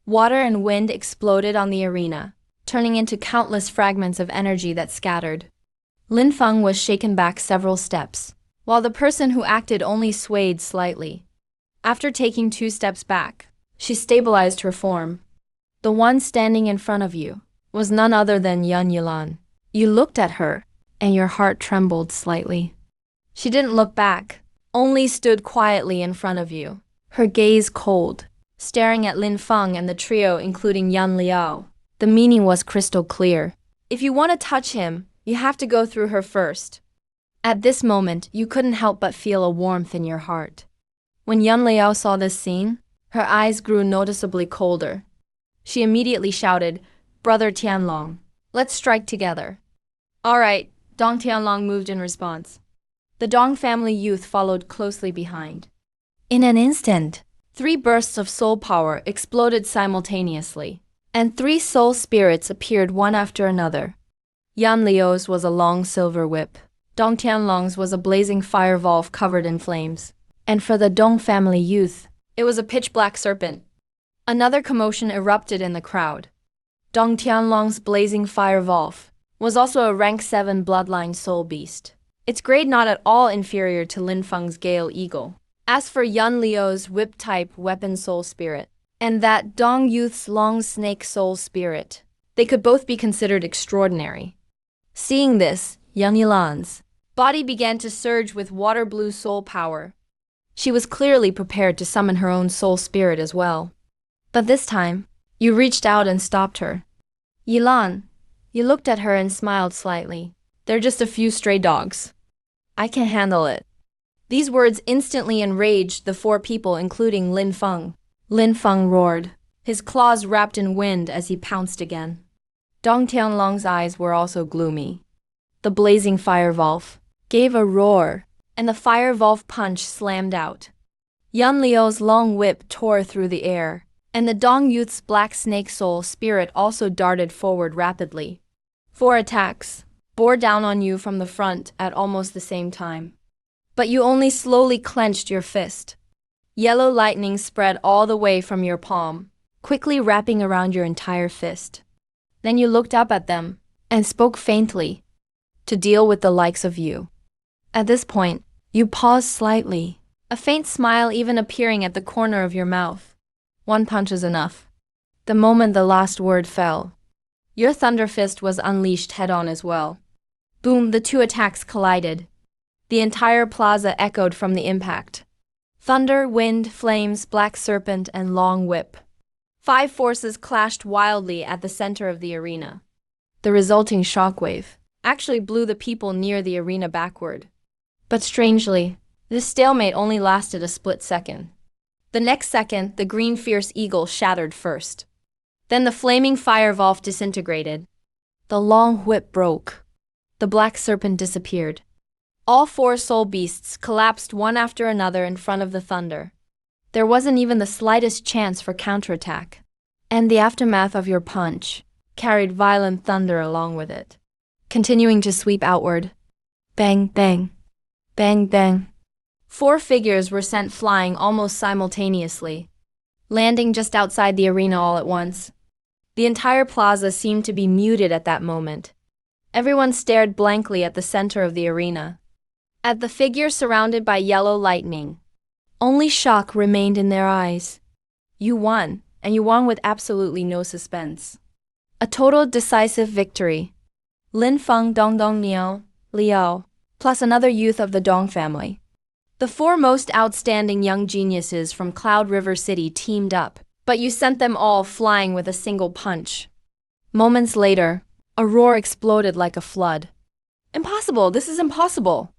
Water and wind exploded on the arena, turning into countless fragments of energy that scattered. Lin Feng was shaken back several steps, while the person who acted only swayed slightly. After taking 2 steps back, she stabilized her form. The one standing in front of you was none other than Yan Yilan. You looked at her, and your heart trembled slightly. She didn't look back, only stood quietly in front of you, her gaze cold, staring at Lin Feng and the trio including Yan Liao. The meaning was crystal clear. If you want to touch him, you have to go through her first. At this moment, you couldn't help but feel a warmth in your heart. When Yan Liao saw this scene, her eyes grew noticeably colder. She immediately shouted, "Brother Tianlong, let's strike together." "All right," Dong Tianlong moved in response. The Dong family youth followed closely behind. In an instant, 3 bursts of soul power exploded simultaneously, and 3 soul spirits appeared one after another. Yan Liu's was a long silver whip. Dong Tianlong's was a blazing fire valve covered in flames. And for the Dong family youth, it was a pitch-black serpent. Another commotion erupted in the crowd. Dong Tianlong's blazing fire valve was also a rank 7 bloodline soul beast. Its grade not at all inferior to Lin Feng's Gale Eagle. As for Yan Liu's whip-type weapon soul spirit, and that Dong youth's long snake soul spirit, they could both be considered extraordinary. Seeing this, Yan Yilan's body began to surge with water blue soul power. She was clearly prepared to summon her own soul spirit as well. But this time, you reached out and stopped her. "Yilan," you looked at her and smiled slightly. "They're just a few stray dogs. I can handle it." These words instantly enraged the 4 people including Lin Feng. Lin Feng roared, his claws wrapped in wind as he pounced again. Dong Tianlong's eyes were also gloomy. The blazing fire valve gave a roar, and the fire valve punch slammed out. Yan Liu's long whip tore through the air, and the Dong youth's black snake soul spirit also darted forward rapidly. 4 attacks bore down on you from the front at almost the same time. But you only slowly clenched your fist. Yellow lightning spread all the way from your palm, quickly wrapping around your entire fist. Then you looked up at them and spoke faintly, "To deal with the likes of you." At this point, you paused slightly, a faint smile even appearing at the corner of your mouth. "1 punch is enough." The moment the last word fell, your thunder fist was unleashed head-on as well. Boom, the 2 attacks collided. The entire plaza echoed from the impact. Thunder, wind, flames, black serpent, and long whip. 5 forces clashed wildly at the center of the arena. The resulting shockwave actually blew the people near the arena backward. But strangely, this stalemate only lasted a split second. The next second, the green fierce eagle shattered first. Then the flaming fire valve disintegrated. The long whip broke. The black serpent disappeared. All 4 soul beasts collapsed one after another in front of the thunder. There wasn't even the slightest chance for counterattack. And the aftermath of your punch carried violent thunder along with it, continuing to sweep outward. Bang, bang. Bang, bang. 4 figures were sent flying almost simultaneously, landing just outside the arena all at once. The entire plaza seemed to be muted at that moment. Everyone stared blankly at the center of the arena, at the figure surrounded by yellow lightning. Only shock remained in their eyes. You won, and you won with absolutely no suspense. A total decisive victory. Lin Feng, Dong Liao, plus another youth of the Dong family. The 4 most outstanding young geniuses from Cloud River City teamed up, but you sent them all flying with a single punch. Moments later, a roar exploded like a flood. "Impossible! This is impossible!"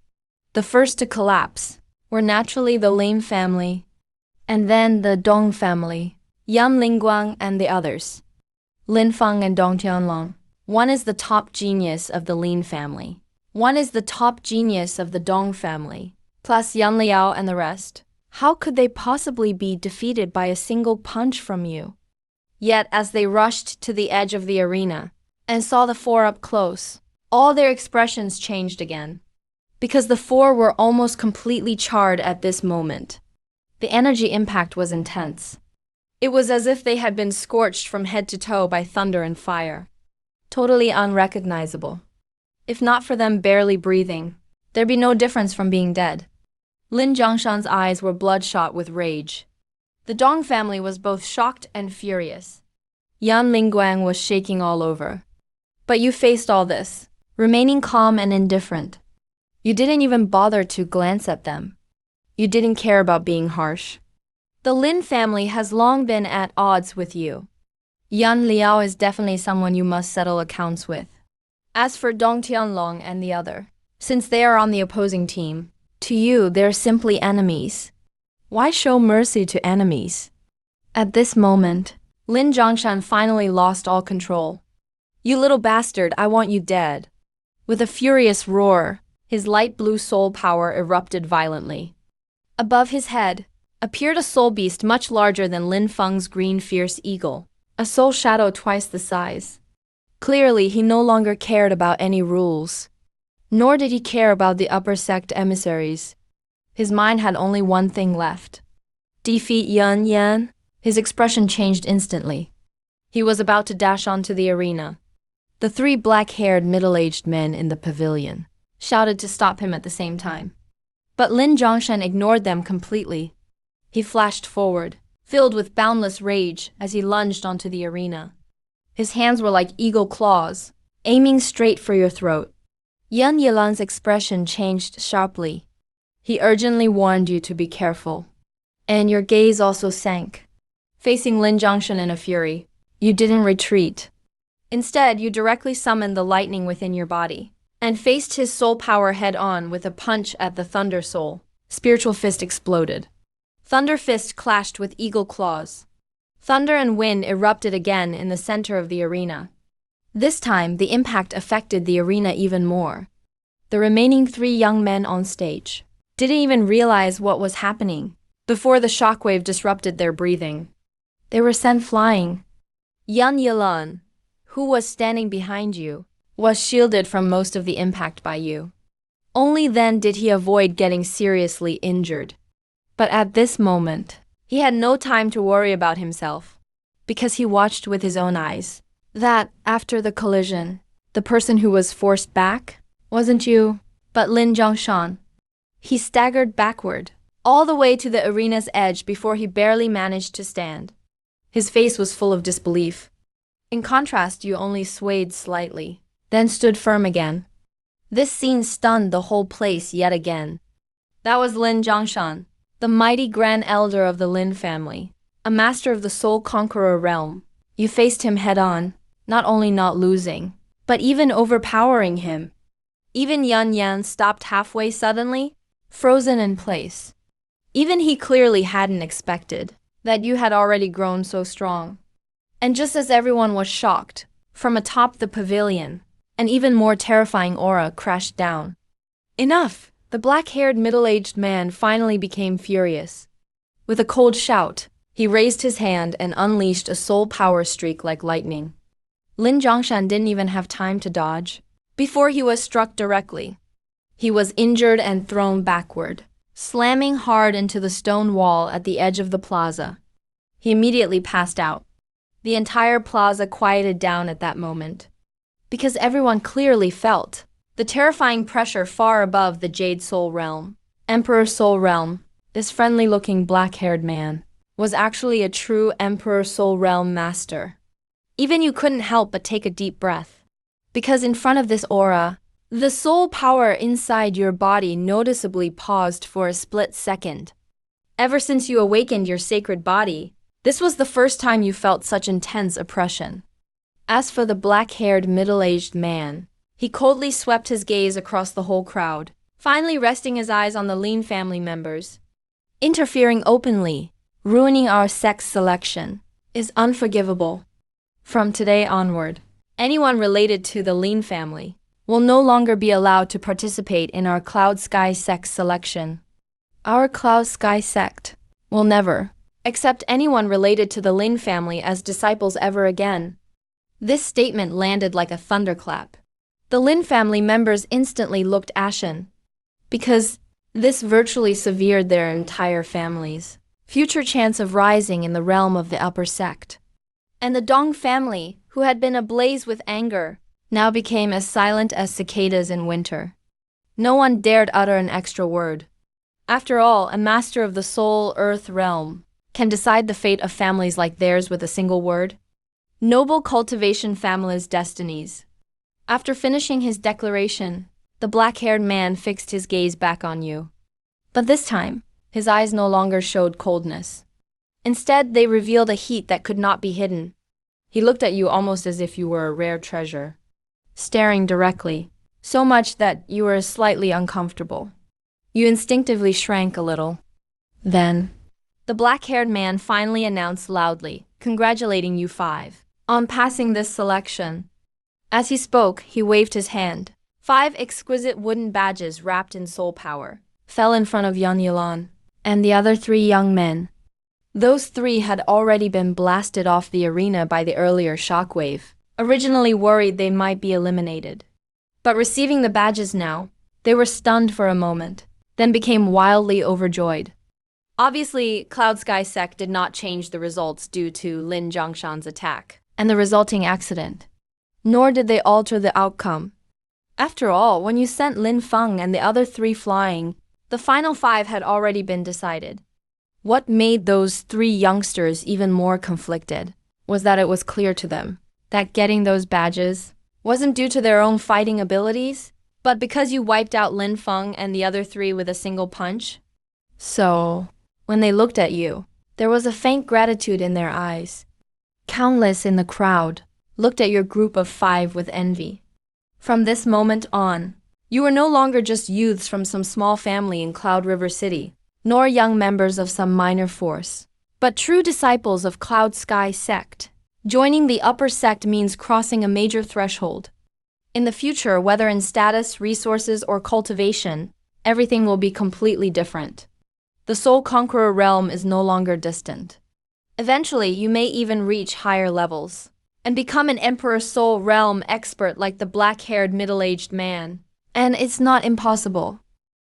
The first to collapse were naturally the Lin family, and then the Dong family, Yan Lingguang and the others. Lin Feng and Dong Tianlong. One is the top genius of the Lin family. One is the top genius of the Dong family, plus Yan Liao and the rest. How could they possibly be defeated by a single punch from you? Yet as they rushed to the edge of the arena and saw the 4 up close, All their expressions changed again. Because the four were almost completely charred at this moment. The energy impact was intense. It was as if they had been scorched from head to toe by thunder and fire. Totally unrecognizable. If not for them barely breathing, there'd be no difference from being dead. Lin Zhongshan's eyes were bloodshot with rage. The Dong family was both shocked and furious. Yan Lingguang was shaking all over. But you faced all this, remaining calm and indifferent. You didn't even bother to glance at them. You didn't care about being harsh. The Lin family has long been at odds with you. Yan Liao is definitely someone you must settle accounts with. As for Dong Tianlong and the other, since they are on the opposing team, to you they're simply enemies. Why show mercy to enemies? At this moment, Lin Zhongshan finally lost all control. You little bastard, I want you dead. With a furious roar, his light blue soul power erupted violently. Above his head appeared a soul beast much larger than Lin Feng's green fierce eagle, a soul shadow twice the size. Clearly, he no longer cared about any rules. Nor did he care about the upper sect emissaries. His mind had only one thing left. Defeat Yan Yan. His expression changed instantly. He was about to dash onto the arena. The three black-haired middle-aged men in the pavilion shouted to stop him at the same time. But Lin Zhongshan ignored them completely. He flashed forward, filled with boundless rage as he lunged onto the arena. His hands were like eagle claws, aiming straight for your throat. Yan Yilan's expression changed sharply. He urgently warned you to be careful. And your gaze also sank. Facing Lin Zhongshan in a fury, you didn't retreat. Instead, you directly summoned the lightning within your body and faced his soul power head-on with a punch at the Thunder Soul. Spiritual Fist exploded. Thunder Fist clashed with eagle claws. Thunder and wind erupted again in the center of the arena. This time, the impact affected the arena even more. The remaining three young men on stage didn't even realize what was happening before the shockwave disrupted their breathing. They were sent flying. Yan Yilan, who was standing behind you, was shielded from most of the impact by you. Only then did he avoid getting seriously injured. But at this moment, he had no time to worry about himself, because he watched with his own eyes that, after the collision, the person who was forced back wasn't you, but Lin Zhongshan. He staggered backward, all the way to the arena's edge before he barely managed to stand. His face was full of disbelief. In contrast, you only swayed slightly, then stood firm again. This scene stunned the whole place yet again. That was Lin Zhongshan, the mighty grand elder of the Lin family, a master of the Soul Conqueror realm. You faced him head-on, not only not losing, but even overpowering him. Even Yan Yan stopped halfway suddenly, frozen in place. Even he clearly hadn't expected that you had already grown so strong. And just as everyone was shocked, from atop the pavilion, an even more terrifying aura crashed down. Enough! The black-haired middle-aged man finally became furious. With a cold shout, he raised his hand and unleashed a soul power streak like lightning. Lin Zhongshan didn't even have time to dodge before he was struck directly. He was injured and thrown backward, slamming hard into the stone wall at the edge of the plaza. He immediately passed out. The entire plaza quieted down at that moment, because everyone clearly felt the terrifying pressure far above the Jade Soul Realm. Emperor Soul Realm, this friendly-looking black-haired man, was actually a true Emperor Soul Realm master. Even you couldn't help but take a deep breath, because in front of this aura, the soul power inside your body noticeably paused for a split second. Ever since you awakened your sacred body, this was the first time you felt such intense oppression. As for the black-haired middle-aged man, he coldly swept his gaze across the whole crowd, finally resting his eyes on the Lin family members. Interfering openly, ruining our sex selection, is unforgivable. From today onward, anyone related to the Lin family will no longer be allowed to participate in our Cloud Sky sex selection. Our Cloud Sky sect will never accept anyone related to the Lin family as disciples ever again. This statement landed like a thunderclap. The Lin family members instantly looked ashen, because this virtually severed their entire family's future chance of rising in the realm of the upper sect. And the Dong family, who had been ablaze with anger, now became as silent as cicadas in winter. No one dared utter an extra word. After all, a master of the soul earth realm can decide the fate of families like theirs with a single word. Noble cultivation families' destinies. After finishing his declaration, the black-haired man fixed his gaze back on you. But this time, his eyes no longer showed coldness. Instead, they revealed a heat that could not be hidden. He looked at you almost as if you were a rare treasure, staring directly, so much that you were slightly uncomfortable. You instinctively shrank a little. Then, the black-haired man finally announced loudly, congratulating you five on passing this selection. As he spoke, he waved his hand. 5 exquisite wooden badges wrapped in soul power fell in front of Yan Yilan and the other 3 young men. Those 3 had already been blasted off the arena by the earlier shockwave, originally worried they might be eliminated. But receiving the badges now, they were stunned for a moment, then became wildly overjoyed. Obviously, Cloud Sky Sect did not change the results due to Lin Zhongshan's attack and the resulting accident, nor did they alter the outcome. After all, when you sent Lin Feng and the other 3 flying, the final 5 had already been decided. What made those 3 youngsters even more conflicted was that it was clear to them that getting those badges wasn't due to their own fighting abilities, but because you wiped out Lin Feng and the other 3 with a single punch. So, when they looked at you, there was a faint gratitude in their eyes. Countless in the crowd looked at your group of 5 with envy. From this moment on, you were no longer just youths from some small family in Cloud River City, nor young members of some minor force, but true disciples of Cloud Sky Sect. Joining the upper sect means crossing a major threshold. In the future, whether in status, resources, or cultivation, everything will be completely different. The Soul Conqueror realm is no longer distant. Eventually, you may even reach higher levels and become an Emperor Soul realm expert like the black-haired middle-aged man. And it's not impossible.